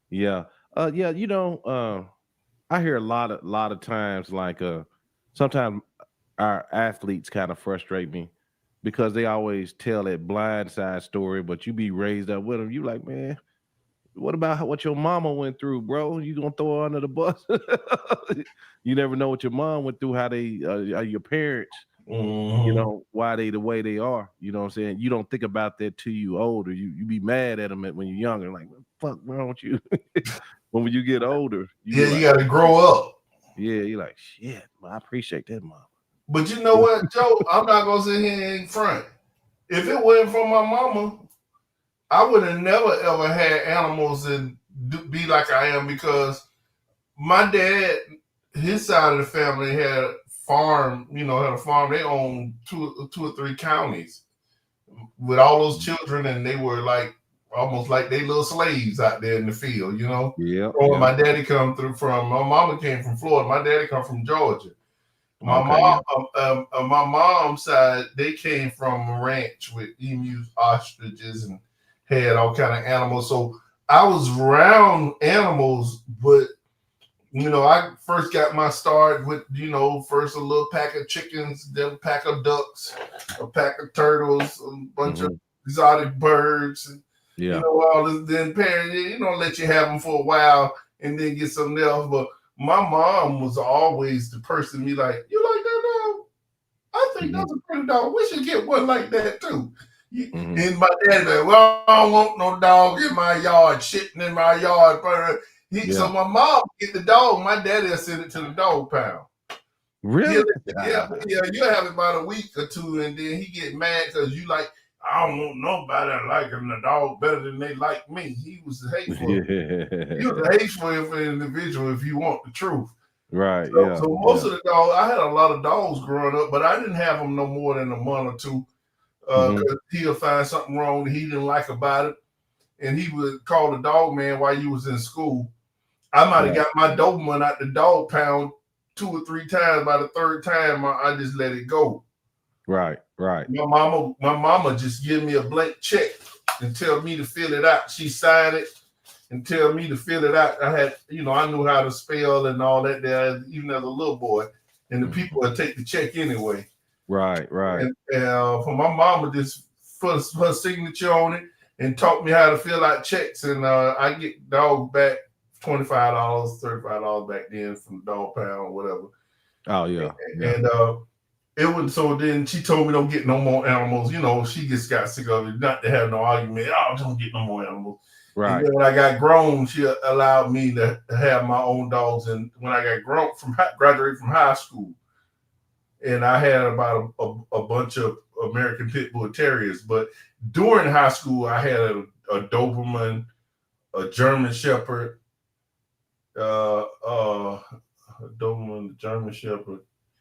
Speaker 2: Yeah. I hear a lot of times, like sometimes our athletes kind of frustrate me because they always tell that blind side story, but you be raised up with them. You like, man, what about what your mama went through, bro? You gonna throw her under the bus? You never know what your mom went through, how they are your parents, why they the way they are. You know what I'm saying? You don't think about that till you older. You be mad at them when you're younger, like, what the fuck wrong with you? When you get older,
Speaker 1: you got to grow up.
Speaker 2: Yeah, you're like, shit, I appreciate that, mom.
Speaker 1: But you know what, Joe? I'm not gonna sit here in front. If it wasn't for my mama, I would have never ever had animals and be like I am, because my dad, his side of the family had a farm. Had a farm. They owned two or three counties with all those children, and they were like almost like they little slaves out there in the field.
Speaker 2: Yeah.
Speaker 1: My daddy come through from. My mama came from Florida. My daddy come from Georgia. My mom's side, they came from a ranch with emus, ostriches, and had all kind of animals. So I was around animals, but I first got my start with first a little pack of chickens, then a pack of ducks, a pack of turtles, a bunch of exotic birds, and all this. Then parents, let you have them for a while and then get something else, but. My mom was always the person be like, you like that dog? I think that's a pretty dog. We should get one like that too. And my dad like, well, I don't want no dog in my yard, shitting in my yard. So my mom get the dog. My daddy will send it to the dog pound.
Speaker 2: Really?
Speaker 1: Yeah. You have it about a week or two, and then he get mad because you like, I don't want nobody liking the dog better than they like me. He was hateful. He was a hateful individual, if you want the truth.
Speaker 2: Right.
Speaker 1: So most of the dogs, I had a lot of dogs growing up, but I didn't have them no more than a month or two. Because he'll find something wrong that he didn't like about it, and he would call the dog man while you was in school. I might have got my Doberman out the dog pound 2 or 3 times. By the third time, I just let it go.
Speaker 2: Right.
Speaker 1: My mama just give me a blank check and tell me to fill it out. She signed it and tell me to fill it out. I had, I knew how to spell and all that there, even as a little boy. And the people would take the check anyway.
Speaker 2: Right.
Speaker 1: And for my mama, just put her signature on it, and taught me how to fill out checks. And I get dog back $25, $35 back then from dog pound or whatever.
Speaker 2: Oh yeah, yeah.
Speaker 1: And it was so then she told me don't get no more animals. You know, she just got sick of it, not to have no argument. Oh, don't get no more animals. And
Speaker 2: Right.
Speaker 1: then when I got grown, she allowed me to have my own dogs. And when I got grown graduated from high school, and I had about a bunch of American Pit Bull Terriers. But during high school, I had a Doberman, a German Shepherd, a Doberman, German Shepherd,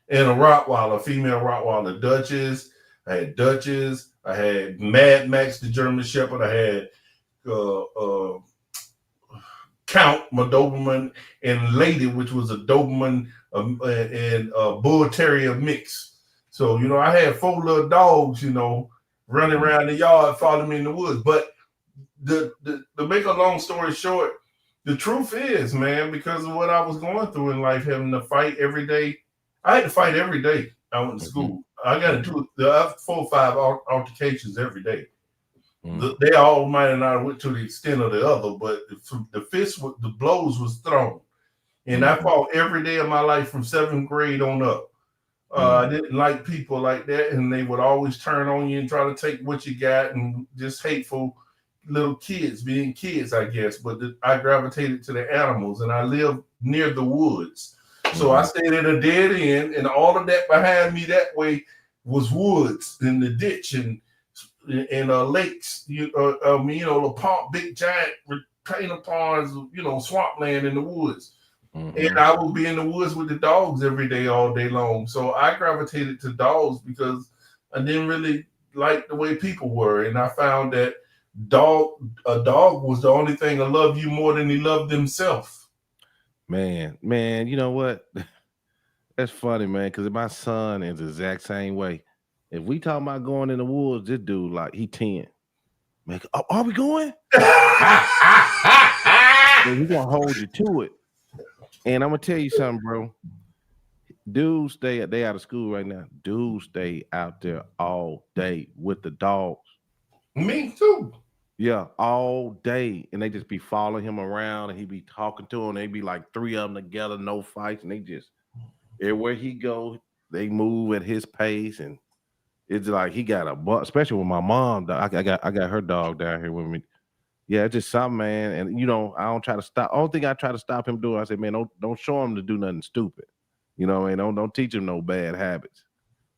Speaker 1: and a Rottweiler, a female Rottweiler, Duchess. I had Duchess. I had Mad Max, the German Shepherd. I had Count, my Doberman, and Lady, which was a Doberman and a Bull Terrier mix. So, you know, I had 4 little dogs, you know, running around the yard, following me in the woods. But to make a long story short, the truth is, man, because of what I was going through in life, having to fight every day, I had to fight every day. I went to school. I got into 4 or 5 altercations every day. They all might not went to the extent of the other, but the blows was thrown. And I fought every day of my life from 7th grade on up. I didn't like people like that, and they would always turn on you and try to take what you got, and just hateful little kids being kids, I guess. But I gravitated to the animals, and I lived near the woods. So I stayed at a dead end, and all of that behind me that way was woods and the ditch and lakes. The pond, big giant retainer ponds, swampland in the woods. And I would be in the woods with the dogs every day, all day long. So I gravitated to dogs because I didn't really like the way people were. And I found that a dog was the only thing that loved you more than he loved himself.
Speaker 2: Man, you know what? That's funny, man, because my son is the exact same way. If we talking about going in the woods, this dude, like, he 10. Man, are we going? He's going to hold you to it. And I'm going to tell you something, bro. Dudes they out of school right now. Dudes stay out there all day with the dogs.
Speaker 1: Me too.
Speaker 2: Yeah, all day. And they just be following him around, and he be talking to them. They be like 3 of them together, no fights. And they just, everywhere he go, they move at his pace. And it's like he got especially with my mom. I got her dog down here with me. Yeah, it's just something, man. And I don't try to stop. Only thing I try to stop him doing, I say, man, don't show him to do nothing stupid. Don't teach him no bad habits.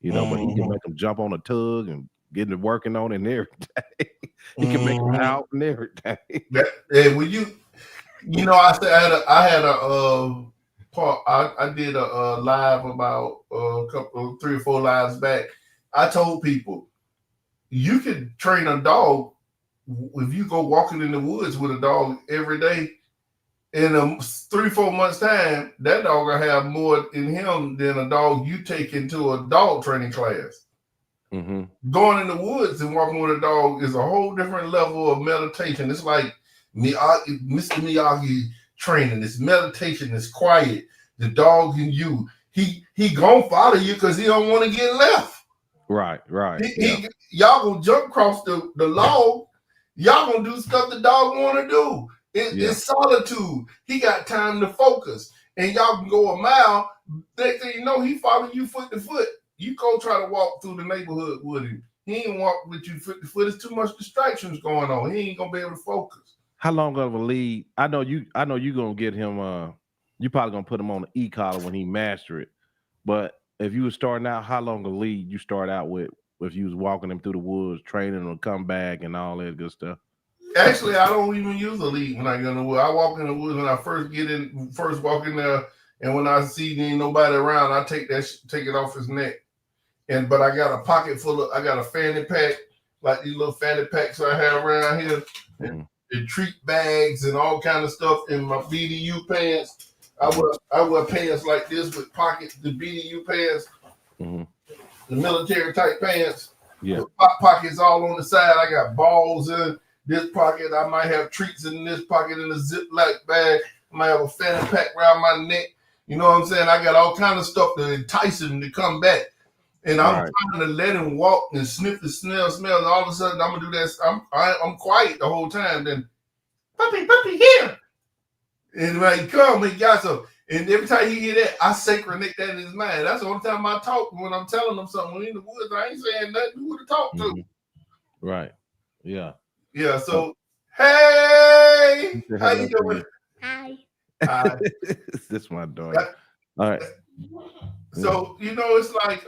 Speaker 2: But he can make him jump on a tug and get to working on it and everything. He can make him out and everything.
Speaker 1: And when I said I had a part. I did a live about a couple, 3 or 4 lives back. I told people you could train a dog. If you go walking in the woods with a dog every day, in 3 or 4 months' time, that dog will have more in him than a dog you take into a dog training class. Going in the woods and walking with a dog is a whole different level of meditation. It's like Mr. Miyagi training. It's meditation. It's quiet. The dog in you, he gonna follow you because he don't want to get left.
Speaker 2: Right.
Speaker 1: Y'all gonna jump across the log. Y'all gonna do stuff the dog want to do. It's solitude. He got time to focus, and y'all can go a mile. Next thing you know, he follow you foot to foot. You go try to walk through the neighborhood with him. He ain't walk with you foot to foot. There's too much distractions going on. He ain't gonna be able to focus.
Speaker 2: How long of a lead? I know you gonna get him. You probably gonna put him on the e-collar when he master it. But if you were starting out, how long a lead you start out with? If you was walking him through the woods, training him to come back and all that good stuff.
Speaker 1: Actually, I don't even use a lead when I get in the woods. I walk in the woods when I first walk in there, and when I see there ain't nobody around, I take it off his neck. But I got a pocket full of, I got a fanny pack, like these little fanny packs I have around here, and treat bags and all kind of stuff in my BDU pants. I wear pants like this with pockets, the BDU pants, the military type pants.
Speaker 2: Yeah,
Speaker 1: with pockets all on the side. I got balls in this pocket. I might have treats in this pocket in a Ziploc bag. I might have a fanny pack around my neck. You know what I'm saying? I got all kind of stuff to entice him to come back. and I'm
Speaker 2: Right.
Speaker 1: trying to let him walk and sniff the smell, and all of a sudden I'm gonna do that. I'm quiet the whole time. Then puppy here, and when he come, he got some. And every time he hear that, I synchronate that in his mind. That's the only time I talk when I'm telling him something. When in the woods, I ain't saying nothing. Who to talk to?
Speaker 2: Right. Yeah.
Speaker 1: Yeah.
Speaker 2: Oh,
Speaker 1: So hey,
Speaker 2: he said
Speaker 1: how you
Speaker 2: hello to
Speaker 1: doing?
Speaker 2: you.
Speaker 3: Hi.
Speaker 1: Hi.
Speaker 2: This my daughter. All right.
Speaker 1: So it's like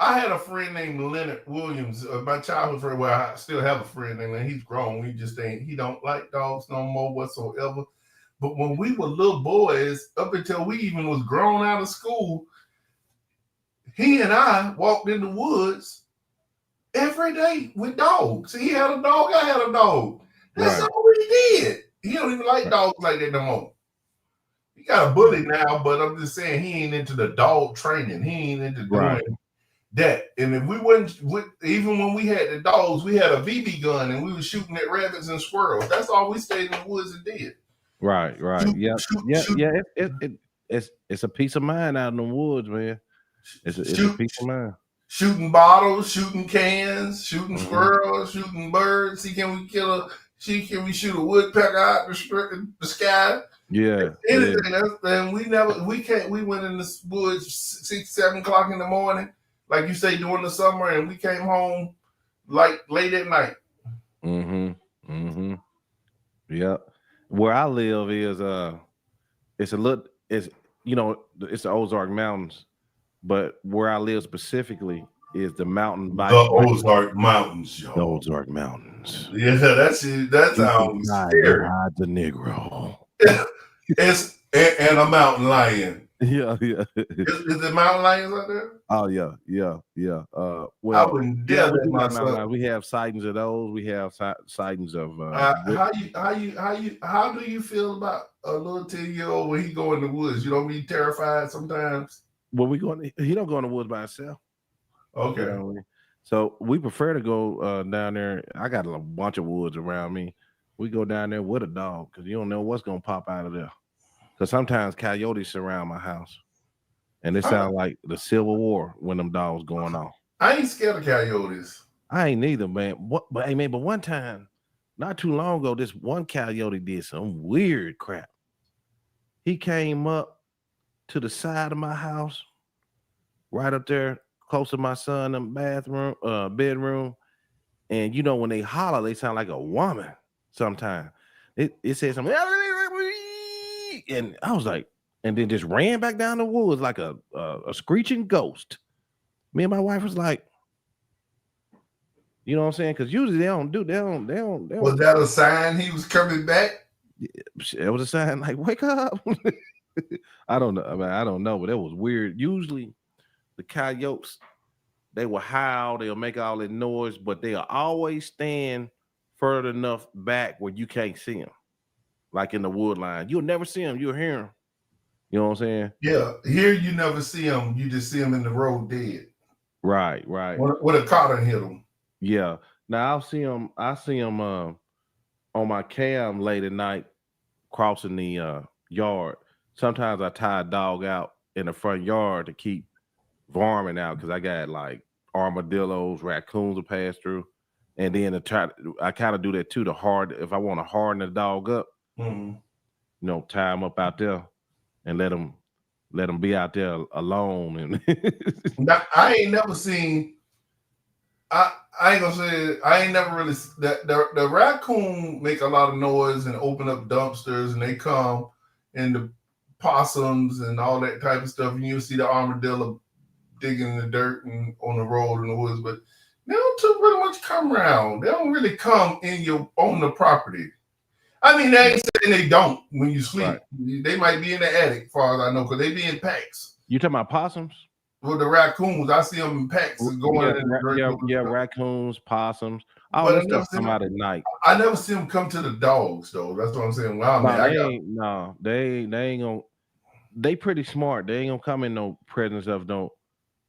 Speaker 1: I had a friend named Leonard Williams, my childhood friend. Well, I still have a friend named. He's grown. He don't like dogs no more whatsoever. But when we were little boys, up until we even was grown out of school, he and I walked in the woods every day with dogs. He had a dog. I had a dog. That's all we did. He don't even like dogs like that no more. He got a bully now, but I'm just saying he ain't into the dog training. He ain't into doing that. And if we wouldn't, even when we had the dogs, we had a BB gun and we were shooting at rabbits and squirrels. That's all we stayed in the woods and did.
Speaker 2: Right.
Speaker 1: Shoot.
Speaker 2: It's a peace of mind out in the woods, man. It's a peace of mind.
Speaker 1: Shooting bottles, shooting cans, shooting squirrels, shooting birds. Can we shoot a woodpecker out the sky?
Speaker 2: Yeah.
Speaker 1: Anything else? And we went in the woods 6, 7 o'clock in the morning, like you say, during the summer, and we came home like late at night.
Speaker 2: Yeah. Where I live is it's the Ozark Mountains, but where I live specifically is the mountain bike.
Speaker 1: The Ozark Mountains, yo.
Speaker 2: The Ozark Mountains.
Speaker 1: Yeah, that's sounds scary.
Speaker 2: Hide the Negro.
Speaker 1: and a mountain lion.
Speaker 2: Yeah.
Speaker 1: Is there mountain lions out there?
Speaker 2: Oh yeah.
Speaker 1: I wouldn't dare let my son.
Speaker 2: We have sightings of those. We have sightings of.
Speaker 1: How do you feel about a little 10-year-old when he go in the woods? You don't be terrified sometimes.
Speaker 2: When we going, he don't go in the woods by himself.
Speaker 1: Okay.
Speaker 2: So we prefer to go down there. I got a bunch of woods around me. We go down there with a dog because you don't know what's gonna pop out of there. Because sometimes coyotes surround my house, and it sounds like the Civil War when them dogs going off.
Speaker 1: I ain't scared of coyotes.
Speaker 2: I ain't neither, man. But one time, not too long ago, this one coyote did some weird crap. He came up to the side of my house, right up there, close to my son's bedroom. And when they holler, they sound like a woman sometimes. It said something, and I was like, and then just ran back down the woods like a screeching ghost. Me and my wife was like, you know what I'm saying? Because usually they don't.
Speaker 1: Was that a sign he was coming back?
Speaker 2: It was a sign like, wake up. I don't know. I don't know, but it was weird. Usually the coyotes, they will howl, they'll make all that noise, but they'll always stand further enough back where you can't see them. Like in the wood line. You'll never see them, you'll hear them. You know what I'm saying?
Speaker 1: Yeah. Here you never see them. You just see them in the road dead.
Speaker 2: Right.
Speaker 1: With a car done hit them.
Speaker 2: Yeah. Now I see them on my cam late at night crossing the yard. Sometimes I tie a dog out in the front yard to keep varmint out because I got like armadillos, raccoons to pass through. And then I kind of do that too, if I want to harden the dog up, tie him up out there and let him be out there alone. And
Speaker 1: now, I ain't never seen. I ain't gonna say I ain't never really the raccoon make a lot of noise and open up dumpsters and they come and the possums and all that type of stuff and you'll see the armadillo digging in the dirt and on the road in the woods, but they don't really much come around. They don't really come on the property. I mean, they ain't saying they don't when you sleep. Right. They might be in the attic, as far as I know, because they be in packs.
Speaker 2: You talking about possums?
Speaker 1: Well, the raccoons, I see them in packs going in the dirt.
Speaker 2: Yeah, raccoons, possums. All that stuff come out at night.
Speaker 1: I never see them come to the dogs, though. That's what I'm saying. Wow,
Speaker 2: they ain't gonna. They pretty smart. They ain't gonna come in no presence of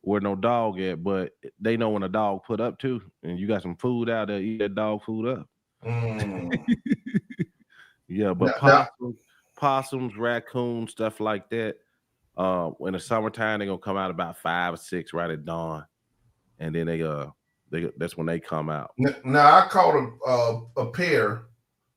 Speaker 2: where no dog at, but they know when a dog put up too, and you got some food out there, eat that dog food up. Yeah, but possums, raccoons, stuff like that, In the summertime, they're gonna come out about 5 or 6 right at dawn, and then they that's when they come out.
Speaker 1: Now I caught a pair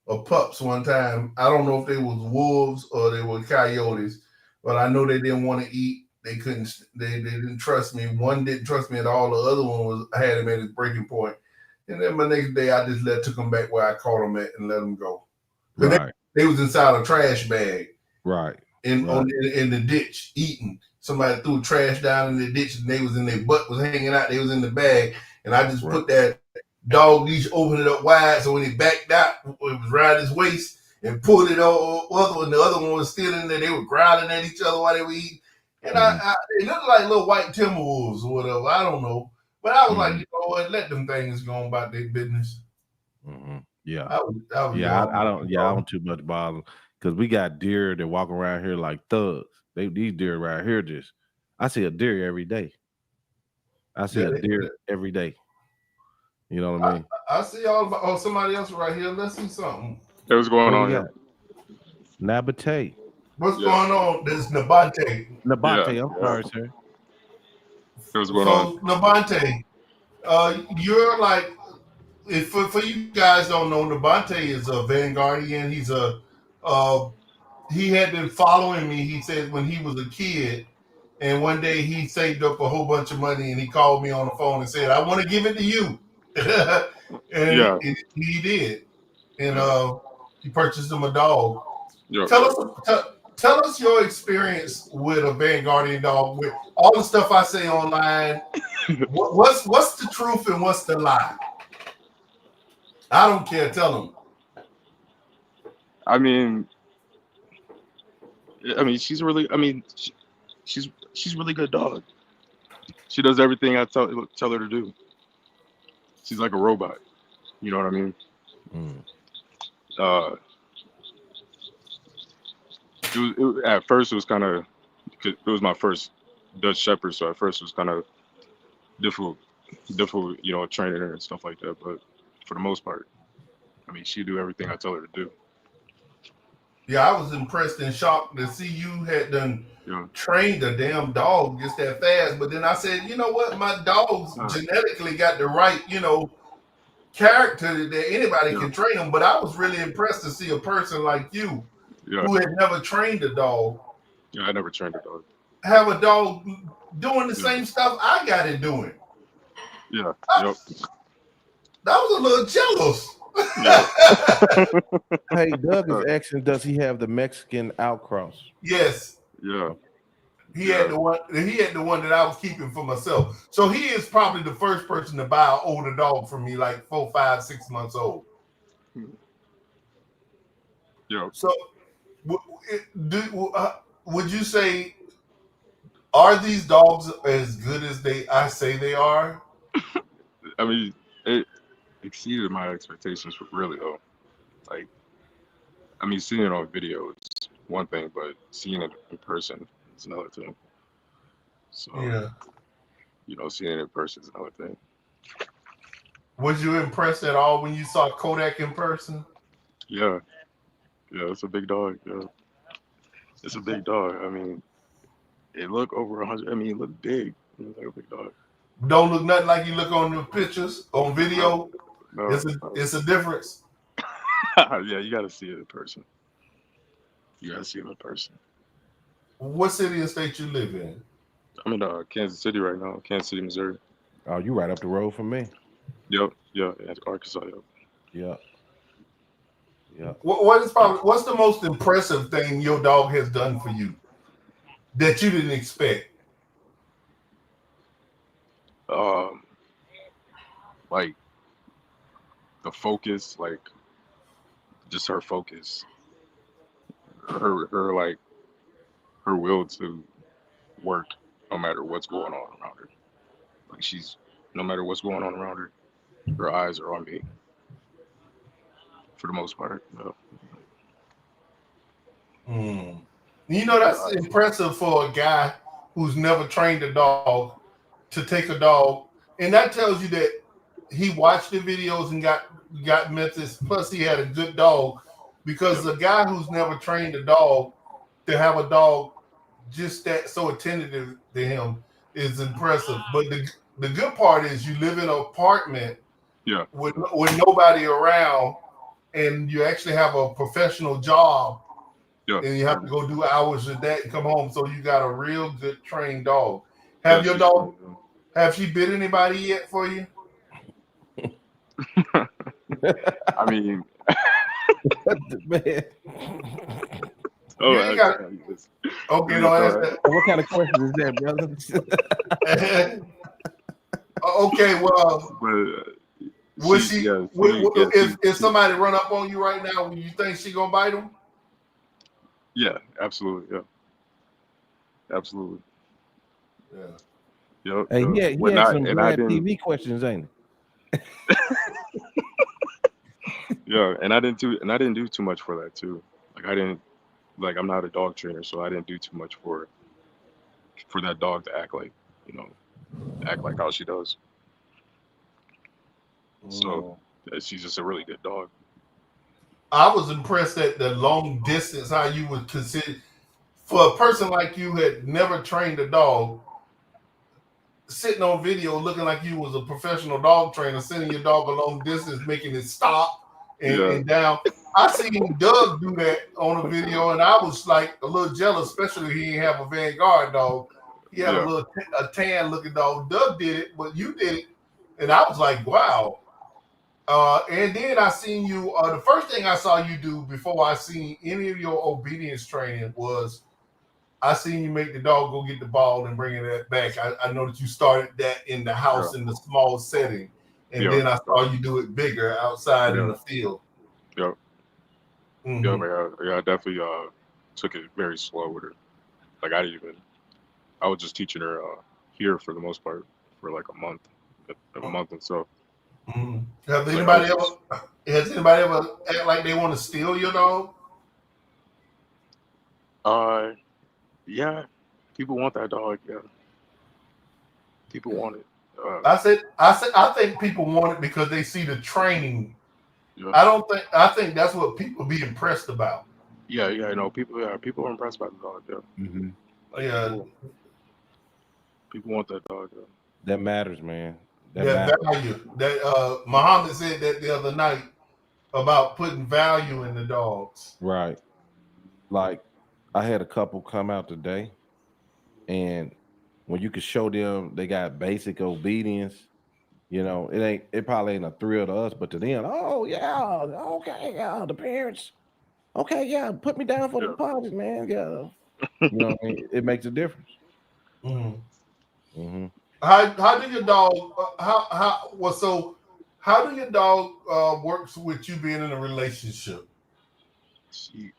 Speaker 1: of pups one time. I don't know if they was wolves or they were coyotes, but I know they didn't want to eat. They couldn't. They didn't trust me. One didn't trust me at all. The other one was I had him at his breaking point. And then my next day, I just took them back where I caught them at and let them go. Because
Speaker 2: Right,
Speaker 1: they was inside a trash bag
Speaker 2: right,
Speaker 1: in
Speaker 2: right.
Speaker 1: in the ditch eating. Somebody threw trash down in the ditch and they was in their butt was hanging out. They was in the bag, and I just
Speaker 2: Right.
Speaker 1: put that dog leash, opened it up wide, so when he backed out, it was around his waist and pulled it over, and the other one was still in there. They were growling at each other while they were eating, and
Speaker 2: Mhm,
Speaker 1: it looked like little white timber wolves or whatever. I don't know, but I was like,
Speaker 2: mhm,
Speaker 1: you know what, let them things go on about their business.
Speaker 2: yeah,
Speaker 1: I was
Speaker 2: yeah.
Speaker 1: young.
Speaker 2: I don't. Yeah, I don't too much bother because we got deer that walk around here like thugs. These deer around here just. I see a deer every day. I see
Speaker 1: Yeah,
Speaker 2: a deer every day. You know what I mean?
Speaker 1: I see all about. Oh, somebody else right here. Let's see something.
Speaker 3: Hey, what's going
Speaker 2: What we
Speaker 3: on
Speaker 2: got?
Speaker 3: here?
Speaker 2: Nabate.
Speaker 1: What's
Speaker 3: Yeah,
Speaker 1: going on? This is Nabante.
Speaker 3: yeah,
Speaker 2: Nabate. I'm
Speaker 3: yeah.
Speaker 2: sorry, sir.
Speaker 3: Hey, what's going on?
Speaker 1: So Nabante, you're like if for you guys don't know, Nabante is a vanguardian. He's a uh, he had been following me. He said when he was a kid, and one day he saved up a whole bunch of money, and he called me on the phone and said, "I want to give it to you," and
Speaker 3: Yeah,
Speaker 1: he did, and
Speaker 3: yeah,
Speaker 1: he purchased him a dog.
Speaker 3: yep,
Speaker 1: Tell
Speaker 3: yep.
Speaker 1: us, tell us your experience with a vanguardian dog. With all the stuff I say online, what's the truth and what's the lie? I don't care. Tell them.
Speaker 3: I mean, she's really. She's really good dog. She does everything I tell her to do. She's like a robot. You know what I mean?
Speaker 2: Mm,
Speaker 3: Uh, at first it was kind of it was my first Dutch Shepherd, so at first it was kind of difficult, difficult, training her and stuff like that. But for the most part, she do everything I tell her to do.
Speaker 1: Yeah, I was impressed and shocked to see you had done
Speaker 3: Yeah,
Speaker 1: trained a damn dog just that fast. But then I said, you know what? My dogs
Speaker 3: uh,
Speaker 1: genetically got the right, character that anybody
Speaker 3: yeah,
Speaker 1: can train them. But I was really impressed to see a person like you
Speaker 3: yeah,
Speaker 1: who had never trained a dog
Speaker 3: yeah. I never trained a dog.
Speaker 1: have a dog doing the
Speaker 3: Yeah,
Speaker 1: same stuff I got it doing.
Speaker 3: yeah,
Speaker 1: I,
Speaker 3: yep,
Speaker 1: I was a little jealous.
Speaker 3: yeah.
Speaker 2: Hey, Doug is asking, does he have the Mexican outcross?
Speaker 1: Yes,
Speaker 3: Yeah,
Speaker 2: Okay.
Speaker 1: he had
Speaker 3: yeah,
Speaker 1: the one. He had the one that I was keeping for myself. So he is probably the first person to buy an older dog from me, like 4, 5, 6 months old.
Speaker 3: yeah.
Speaker 1: So, would you say are these dogs as good as I say they are?
Speaker 3: I mean, it exceeded my expectations, really though. Like, seeing it on video is one thing, but seeing it in person is another thing. So,
Speaker 1: Yeah.
Speaker 3: seeing it in person is another thing.
Speaker 1: Was you impressed at all when you saw Kodak in person?
Speaker 3: Yeah, yeah. It's a big dog. Yeah, it's a big dog. It look over 100. It look big. It look like a big dog.
Speaker 1: Don't look nothing like you look on the pictures on
Speaker 3: No,
Speaker 1: video.
Speaker 3: no, no.
Speaker 1: It's a difference.
Speaker 3: Yeah, you gotta see it in person. You gotta see it in person.
Speaker 1: What city and state you live in?
Speaker 3: I'm in Kansas City right now, Kansas City, Missouri.
Speaker 2: Oh, you right up the road from me.
Speaker 3: Yep, yeah, and Arkansas. Yep.
Speaker 2: Yeah, yeah.
Speaker 1: What's the most impressive thing your dog has done for you that you didn't expect?
Speaker 3: Um, like the focus, like just her focus, her like her will to work no matter what's going on around her. Like no matter what's going on around her, her eyes are on me for the most part.
Speaker 1: Hmm. That's
Speaker 3: Her eyes.
Speaker 1: impressive for a guy who's never trained a dog to take a dog, and that tells you that he watched the videos and got methods. Plus, he had a good dog because
Speaker 3: Yep.
Speaker 1: a guy who's never trained a dog to have a dog just that so attentive to him is impressive. But the good part is you live in an apartment
Speaker 3: Yeah,
Speaker 1: with nobody around, and you actually have a professional job,
Speaker 3: yeah,
Speaker 1: and you have to go do hours of that and come home. So you got a real good trained dog.
Speaker 3: yeah.
Speaker 1: Have your
Speaker 3: She's
Speaker 1: dog?
Speaker 3: fine.
Speaker 1: Have she bit anybody yet for you?
Speaker 3: I mean,
Speaker 2: Man,
Speaker 1: You
Speaker 3: oh,
Speaker 1: ain't got. Okay,
Speaker 3: yeah,
Speaker 1: don't ask
Speaker 3: go
Speaker 2: what kind of question is that, brother?
Speaker 1: that. Okay, well,
Speaker 3: but
Speaker 1: would
Speaker 3: she,
Speaker 1: she?
Speaker 3: yeah, she, yeah,
Speaker 1: If somebody run up on you right now, you think she gonna bite them?
Speaker 3: yeah, absolutely, yeah, absolutely,
Speaker 1: Yeah.
Speaker 3: yep,
Speaker 2: Hey,
Speaker 3: yep.
Speaker 2: he
Speaker 3: When
Speaker 2: had
Speaker 3: I
Speaker 2: some
Speaker 3: and I
Speaker 2: Brad
Speaker 3: didn't,
Speaker 2: TV questions, ain't
Speaker 3: yeah, and I didn't do too much for that too. Like I didn't, like I'm not a dog trainer, so I didn't do too much for that dog to act like, you know, act like how she does. So
Speaker 1: Mm.
Speaker 3: she's just a really good dog.
Speaker 1: I was impressed at the long distance how you would consider for a person like you had never trained a dog, sitting on video looking like you was a professional dog trainer, sending your dog a long distance, making it stop
Speaker 3: Yeah,
Speaker 1: and down. I seen Doug do that on a video, and I was like a little jealous, especially he didn't have a vanguard dog. He had a
Speaker 3: yeah,
Speaker 1: little a tan looking dog. Doug did it, but you did it, and I was like, wow. And then I seen you. The first thing I saw you do before I seen any of your obedience training was I seen you make the dog go get the ball and bring it back. I know that you started that in the
Speaker 3: yeah,
Speaker 1: house in the small setting, and
Speaker 3: yeah,
Speaker 1: then I saw you do it bigger outside in
Speaker 3: yeah,
Speaker 1: the field.
Speaker 3: yeah, yeah,
Speaker 1: Hmm.
Speaker 3: but yeah, I definitely took it very slow with her. Like I didn't even, I was just teaching her here for the most part for like a month and so.
Speaker 1: Hmm. Have
Speaker 3: Like I was
Speaker 1: anybody
Speaker 3: just,
Speaker 1: ever? Has anybody ever act like they want to steal your dog?
Speaker 3: uh, yeah, people want that dog. Yeah, people want it.
Speaker 1: I think people want it because they see the training.
Speaker 3: Yeah,
Speaker 1: I don't think. I think that's what people be impressed about.
Speaker 3: yeah, yeah. You know, people are impressed by the dog. Yeah,
Speaker 2: hmm
Speaker 1: Yeah,
Speaker 3: people, people want that dog. Yeah,
Speaker 2: That matters, man. That
Speaker 1: that
Speaker 2: matters.
Speaker 1: value. That Muhammad said that the other night about putting value in the dogs.
Speaker 2: Right. Like I had a couple come out today, and when you could show them they got basic obedience, it probably ain't a thrill to us, but to them, oh yeah, okay, yeah, the parents, okay, yeah, put me down for the
Speaker 3: yeah.
Speaker 2: deposit, man. Yeah. It makes a difference.
Speaker 1: Mhm.
Speaker 2: Hmm
Speaker 1: How do your dog how well so how do your dog works with you being in a relationship?
Speaker 3: She,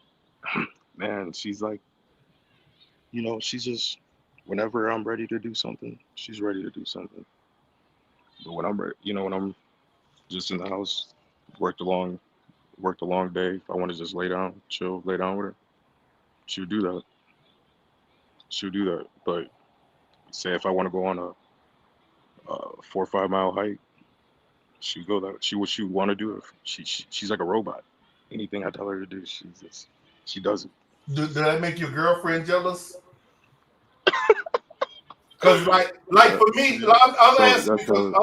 Speaker 3: man, she's like, she's just whenever I'm ready to do something, she's ready to do something. But when I'm ready, when I'm just in the house, worked a long worked a long day. If I want to just lay down, chill, lay down with her, she would do that. She would do that. But say if I want to go on a 4 or 5 mile hike, she would go that. She would want to do it. She's like a robot. Anything I tell her to do, she does it.
Speaker 1: Do that make your girlfriend jealous? Because like
Speaker 3: Yeah,
Speaker 1: for me,
Speaker 3: yeah.
Speaker 1: I'm
Speaker 3: So
Speaker 1: asking because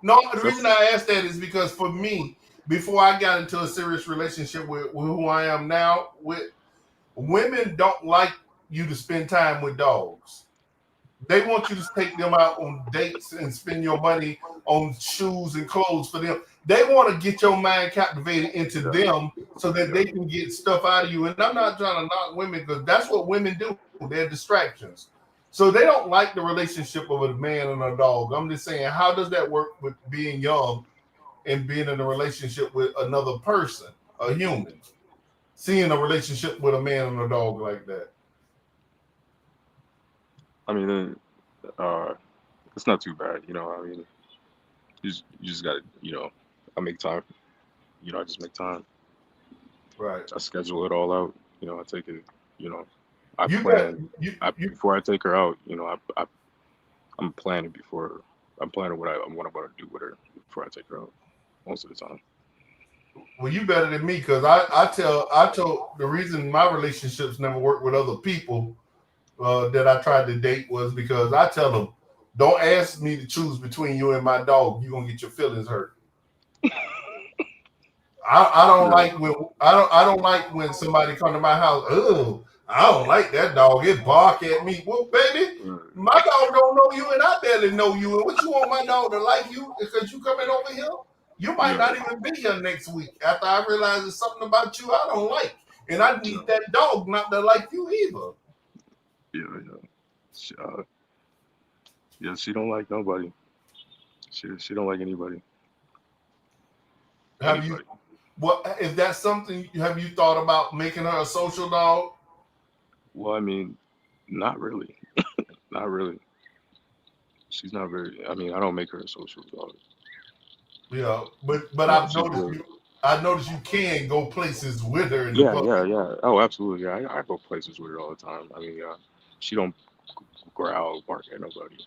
Speaker 1: no, the reason
Speaker 3: that's
Speaker 1: I asked that is because for me, before I got into a serious relationship with who I am now, with women don't like you to spend time with dogs. They want you to take them out on dates and spend your money on shoes and clothes for them. They want to get your mind captivated into
Speaker 3: yeah,
Speaker 1: them so that
Speaker 3: yeah,
Speaker 1: they can get stuff out of you. And I'm not trying to knock women because that's what women do. They're distractions. So they don't like the relationship of a man and a dog. I'm just saying, how does that work with being young and being in a relationship with another person, a human? Seeing a relationship with a man and a dog like that.
Speaker 3: I mean, uh, it's not too bad. I mean, you just got to, I make time. I just make time.
Speaker 1: Right.
Speaker 3: I schedule it all out. I take it. You know, I
Speaker 1: You got
Speaker 3: plan.
Speaker 1: you
Speaker 3: I
Speaker 1: you
Speaker 3: before I take her out. I'm planning before. I'm planning what I'm going to do with her before I take her out. Most of the time.
Speaker 1: well, you better than me because I told the reason my relationships never work with other people that I tried to date was because I tell them, don't ask me to choose between you and my dog. You're gonna get your feelings hurt. I don't
Speaker 3: Yeah,
Speaker 1: like when I don't like when somebody come to my house. Oh, I don't like that dog. It bark at me. Well, baby,
Speaker 3: right,
Speaker 1: my dog don't know you, and I barely know you. And what you want my dog to like you because you coming over here? You might
Speaker 3: yeah,
Speaker 1: not even be here next week after I realize there's something about you I don't like, and I
Speaker 3: yeah,
Speaker 1: need that dog not to like you either.
Speaker 3: yeah, yeah. She, yeah, she don't like nobody. She don't like anybody.
Speaker 1: Have you
Speaker 3: Anybody.
Speaker 1: what if that's something? Have you thought about making her a social dog?
Speaker 3: Well, I mean, not really. Not really. She's not very. I mean, I don't make her a social dog.
Speaker 1: Yeah, but
Speaker 3: No, she's good.
Speaker 1: I noticed you can go places with her in the
Speaker 3: Yeah,
Speaker 1: public.
Speaker 3: yeah, yeah. Oh, absolutely. Yeah, I go places with her all the time. I mean, she don't growl, bark at nobody.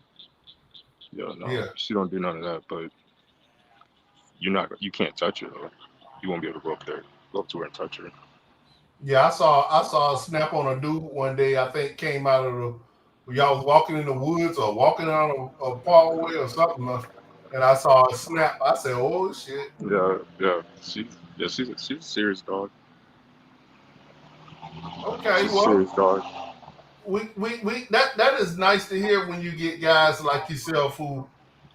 Speaker 3: Yeah, no,
Speaker 1: Yeah,
Speaker 3: she don't do none of that. But you can't touch her though. You won't be able to go up to her and touch her.
Speaker 1: yeah. I saw a snap on a dude one day. I think came out of the y'all was walking in the woods or walking on a parkway or something, and I saw a snap. I said, "Oh shit."
Speaker 3: Yeah, yeah. She's a serious dog.
Speaker 1: Okay,
Speaker 3: She's a
Speaker 1: well,
Speaker 3: serious dog.
Speaker 1: we that is nice to hear when you get guys like yourself who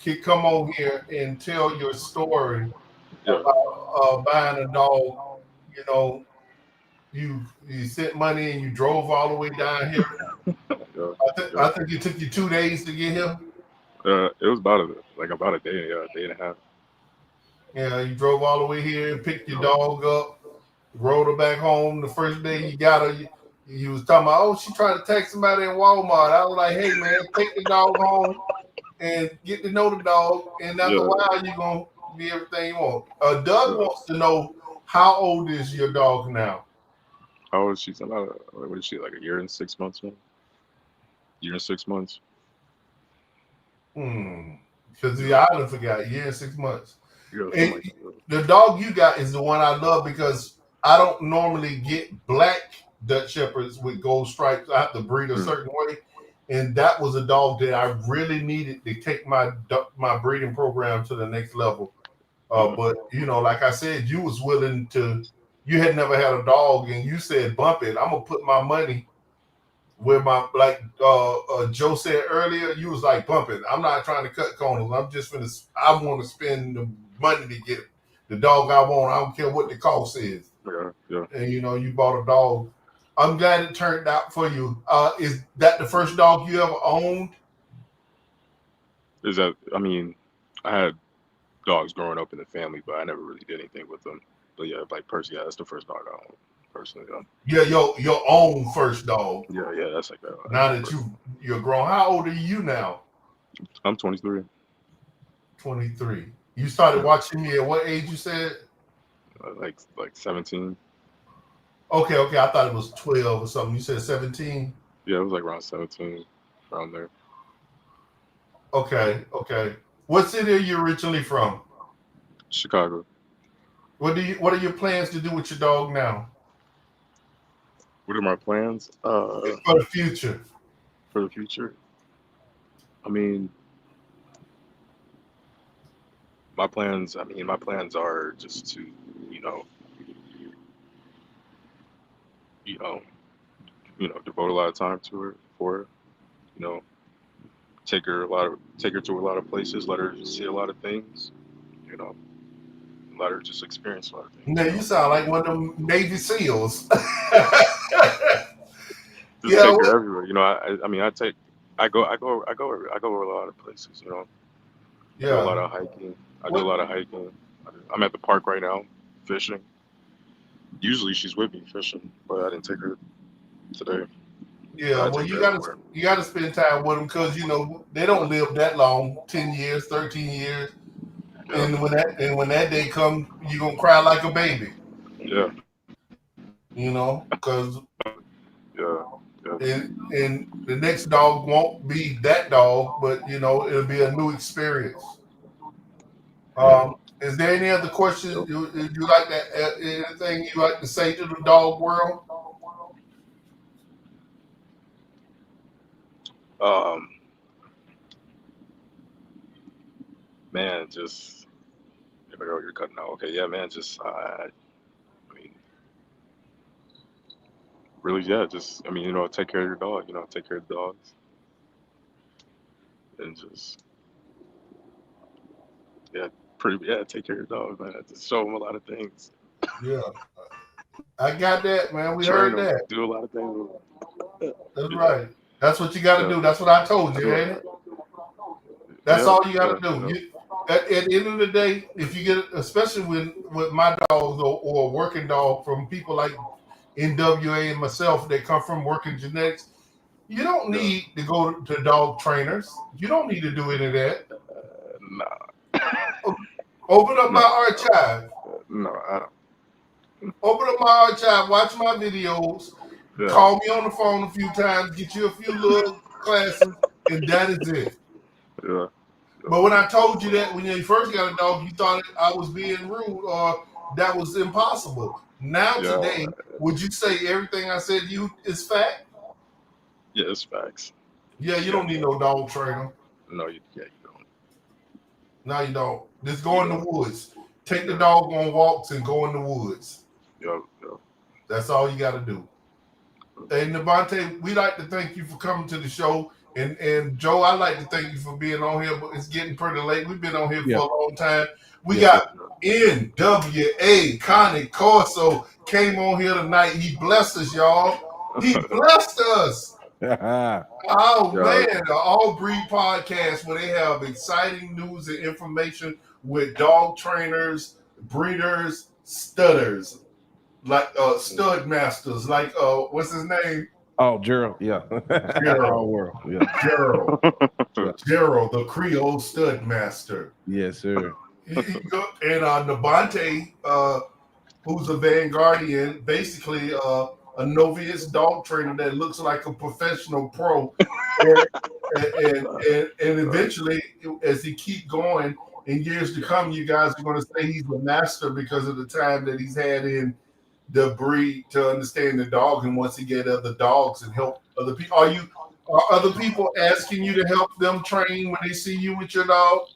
Speaker 1: can come on here and tell your story
Speaker 3: Yeah,
Speaker 1: buying a dog. You know, you sent money and you drove all the way down here.
Speaker 3: yeah,
Speaker 1: I
Speaker 3: yeah.
Speaker 1: think it took you 2 days to get here.
Speaker 3: It was about a day, yeah, a day and a half.
Speaker 1: Yeah, you drove all the way here and picked your
Speaker 3: Yeah,
Speaker 1: dog up, rode her back home. The first day you got her, you was talking about, oh, she tried to text somebody in Walmart. I was like, hey man, take the dog home and get to know the dog, and after a
Speaker 3: yeah,
Speaker 1: while you're gonna be everything you want. Doug
Speaker 3: yeah.
Speaker 1: wants to know how old is your dog now?
Speaker 3: How old is she? About what is she like a year and 6 months now? Year and 6 months.
Speaker 1: Hmm. Because
Speaker 3: Yeah,
Speaker 1: yeah, I done forgot. Yeah, 6 months.
Speaker 3: yeah, something
Speaker 1: And
Speaker 3: like that.
Speaker 1: the dog you got is the one I love because I don't normally get black Dutch Shepherds with gold stripes. I have to breed a
Speaker 3: Mm,
Speaker 1: certain way, and that was a dog that I really needed to take my breeding program to the next level.
Speaker 3: yeah,
Speaker 1: But like I said, you was willing to. You had never had a dog, and you said, "Bump it." I'm gonna put my money where my like Joe said earlier, you was like bumping. I'm not trying to cut corners. I'm just gonna. I want to spend the money to get the dog I want. I don't care what the cost is.
Speaker 3: yeah, yeah.
Speaker 1: And you bought a dog. I'm glad it turned out for you. Is that the first dog you ever owned?
Speaker 3: Is that? I mean, I had dogs growing up in the family, but I never really did anything with them. But yeah, like personally, yeah, that's the first dog I owned. Personally, yeah,
Speaker 1: Yeah, your own first dog.
Speaker 3: yeah, yeah. That's
Speaker 1: Now
Speaker 3: my
Speaker 1: that
Speaker 3: first.
Speaker 1: you're grown, how old are you now?
Speaker 3: I'm 23.
Speaker 1: 23. You started
Speaker 3: Yeah,
Speaker 1: watching me at what age? You said.
Speaker 3: like 17.
Speaker 1: Okay, okay. I thought it was 12 or something. You said 17.
Speaker 3: Yeah, it was like around 17, around there.
Speaker 1: Okay, okay. What city are you originally from?
Speaker 3: Chicago.
Speaker 1: What are your plans to do with your dog now
Speaker 3: What are my plans?
Speaker 1: for the future?
Speaker 3: For the future. I mean, my plans are just to, you know, you know, devote a lot of time to her, for her, you know, take her to a lot of places, let her see a lot of things, you know, let her just experience a lot of things,
Speaker 1: Now you sound like one of them Navy SEALs.
Speaker 3: just
Speaker 1: Yeah,
Speaker 3: take her everywhere. I mean, I go a lot of places. I do a
Speaker 1: yeah.
Speaker 3: lot of hiking. I do a
Speaker 1: What?
Speaker 3: lot of hiking. I'm at the park right now, fishing. Usually she's with me fishing, but I didn't take her today. But
Speaker 1: Yeah.
Speaker 3: I
Speaker 1: Well,
Speaker 3: take her everywhere.
Speaker 1: you gotta spend time with them because they don't live that long, 10 years, 13 years,
Speaker 3: Yeah,
Speaker 1: and when that day comes, you are gonna cry like a baby.
Speaker 3: yeah,
Speaker 1: Because
Speaker 3: yeah, yeah.
Speaker 1: and the next dog won't be that dog, but it'll be a new experience. Is there any other questions
Speaker 3: Yep.
Speaker 1: you like that? Anything you like to say to the dog world?
Speaker 3: Um, man, just you're cutting out. Okay, yeah, man, just I mean, really, yeah, just I mean, take care of your dog. Take care of the dogs, and just yeah, take care of your dog, man. Just show them a lot of things,
Speaker 1: Yeah, I got that, man. We
Speaker 3: train
Speaker 1: heard
Speaker 3: them,
Speaker 1: that.
Speaker 3: do a lot of things with 'em.
Speaker 1: That's
Speaker 3: Yeah,
Speaker 1: right. That's what you got to
Speaker 3: yeah,
Speaker 1: do. That's what I told you,
Speaker 3: yeah,
Speaker 1: ain't it? That's
Speaker 3: yeah,
Speaker 1: all you got
Speaker 3: yeah,
Speaker 1: to do.
Speaker 3: yeah,
Speaker 1: At the end of the day, if you get, especially with my dogs or a working dog from people like NWA and myself that come from working genetics, you don't
Speaker 3: yeah.
Speaker 1: need to go to dog trainers. You don't need to do any of that.
Speaker 3: Nah,
Speaker 1: Open up
Speaker 3: no,
Speaker 1: my archive.
Speaker 3: no, I don't.
Speaker 1: Open up my archive. Watch my videos.
Speaker 3: Yeah,
Speaker 1: Call me on the phone a few times. Get you a few little classes, and that is it.
Speaker 3: yeah,
Speaker 1: But when I told you that when you first got a dog, you thought I was being rude or that was impossible. Now
Speaker 3: yeah,
Speaker 1: today, would you say everything I said to you is fact?
Speaker 3: yeah. It's facts.
Speaker 1: Yeah, you
Speaker 3: Yeah,
Speaker 1: don't need no dog trainer.
Speaker 3: no, you don't.
Speaker 1: No, you don't. Just
Speaker 3: You
Speaker 1: go in the
Speaker 3: don't.
Speaker 1: woods. Take the
Speaker 3: Yeah,
Speaker 1: dog on walks and go in the woods.
Speaker 3: yeah, yeah.
Speaker 1: That's all you got to do. Hey, Navante, we like to thank you for coming to the show. And Joe, I'd like to thank you for being on here, but it's getting pretty late. We've been on here
Speaker 2: Yeah,
Speaker 1: for a long time. We
Speaker 2: yeah.
Speaker 1: got NWA Connie Corso came on here tonight. He blessed us, y'all. He blessed us. Oh
Speaker 3: Yeah,
Speaker 1: man, the All Breed podcast where they have exciting news and information with dog trainers, breeders, studders, like stud masters, like what's his name?
Speaker 2: Oh, Gerald. Yeah. Our
Speaker 1: Gerald.
Speaker 2: world. Yeah.
Speaker 1: Gerald.
Speaker 2: Yeah.
Speaker 1: Gerald, the Creole stud master.
Speaker 2: Yes, sir.
Speaker 1: And Nabante, who's a vanguardian, basically a novice dog trainer that looks like a professional pro. And eventually, as he keep going in years to come, you guys are going to say he's a master because of the time that he's had in the breed to understand the dog and wants to get other dogs and help other people. Are other people asking you to help them train when they see you with your dog?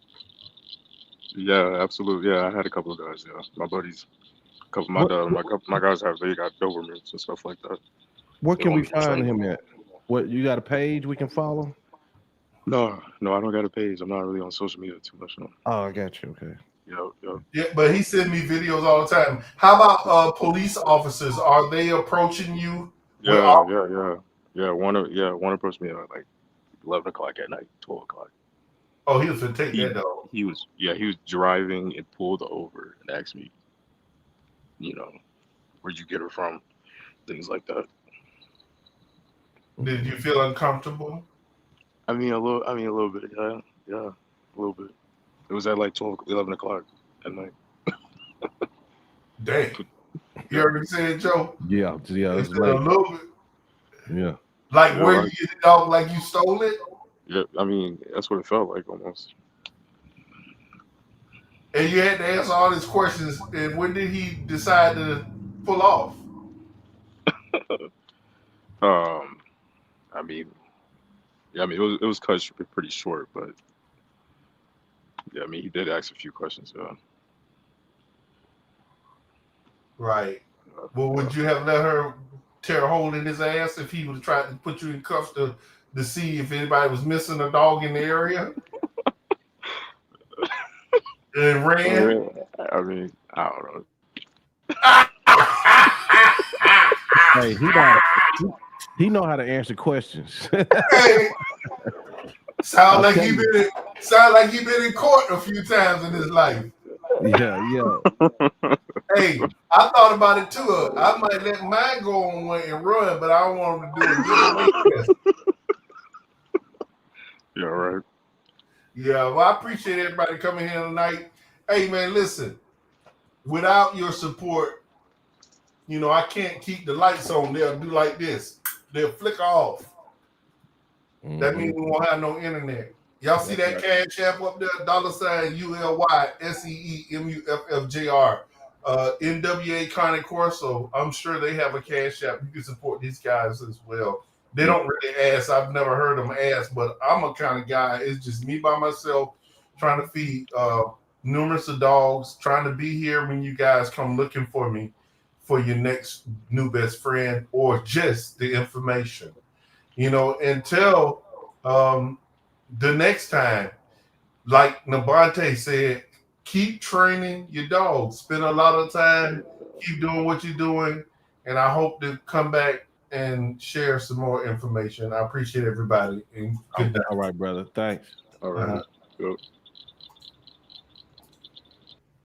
Speaker 3: yeah, absolutely. Yeah, I had a couple of guys. Yeah, my buddies, a couple of
Speaker 2: What
Speaker 3: my guys they got Dobermans and stuff like that.
Speaker 2: where
Speaker 3: They
Speaker 2: can
Speaker 3: want
Speaker 2: we
Speaker 3: me to train
Speaker 2: find
Speaker 3: them.
Speaker 2: him at? What you got a page we can follow?
Speaker 3: No, no, I don't got a page. I'm not really on social media too much. No.
Speaker 2: Oh, I got you. Okay.
Speaker 3: Yeah, yeah.
Speaker 1: Yeah, but he send me videos all the time. How about police officers? Are they approaching you with
Speaker 3: Yeah, yeah, yeah, yeah. One approached me at like 11 o'clock at night, 12 o'clock.
Speaker 1: oh, he'll finna take
Speaker 3: He
Speaker 1: that dog.
Speaker 3: he was driving and pulled over and asked me, you know, where'd you get her from? Things like that.
Speaker 1: Did you feel uncomfortable?
Speaker 3: I mean a little bit. Yeah, yeah, a little bit. It was at like 11 o'clock at night.
Speaker 1: Dang. You heard me say it, Joe?
Speaker 2: Yeah, yeah,
Speaker 1: He
Speaker 2: it's
Speaker 1: said a
Speaker 2: late.
Speaker 1: little bit.
Speaker 2: Yeah.
Speaker 1: Like
Speaker 3: Yeah,
Speaker 1: where
Speaker 3: right.
Speaker 1: you get the dog like you stole it?
Speaker 3: Yeah, I mean that's what it felt like almost.
Speaker 1: And you had to answer all these questions. And when did he decide to pull off?
Speaker 3: Um, I mean, yeah, I mean it was cut pretty short, but yeah, I mean he did ask a few questions. Yeah,
Speaker 1: Right. Well,
Speaker 3: yeah.
Speaker 1: would you have let her tear a hole in his ass if he would have tried to put you in cuffs to see if anybody was missing a dog in the area and ran?
Speaker 3: I mean, I don't know.
Speaker 2: Hey, he know how to answer questions.
Speaker 1: Hey, sound
Speaker 2: I
Speaker 1: like
Speaker 2: tell
Speaker 1: he
Speaker 2: you.
Speaker 1: been in court a few times in his life.
Speaker 2: Yeah, yeah.
Speaker 1: Hey, I thought about it too. I might let mine go on one and run, but I don't want him to do a giveaway test.
Speaker 3: Yeah, right.
Speaker 1: Yeah, well, I appreciate everybody coming here tonight. Hey, man, listen. Without your support, I can't keep the lights on. They'll do like this. They'll flicker off. That means we won't have no internet. Y'all see that cash app up there? $ULYSEEMUFFJR. NWA Connie Corso. I'm sure they have a cash app. You can support these guys as well. They don't really ask. I've never heard them ask, but I'm a kind of guy. It's just me by myself trying to feed numerous of dogs, trying to be here when you guys come looking for me for your next new best friend or just the information, until the next time, like Nabante said, keep training your dogs. Spend a lot of time, keep doing what you're doing, and I hope to come back and share some more information. I appreciate everybody and good night.
Speaker 2: All right, brother. Thanks.
Speaker 3: All
Speaker 1: Uh-huh.
Speaker 3: right. Yep.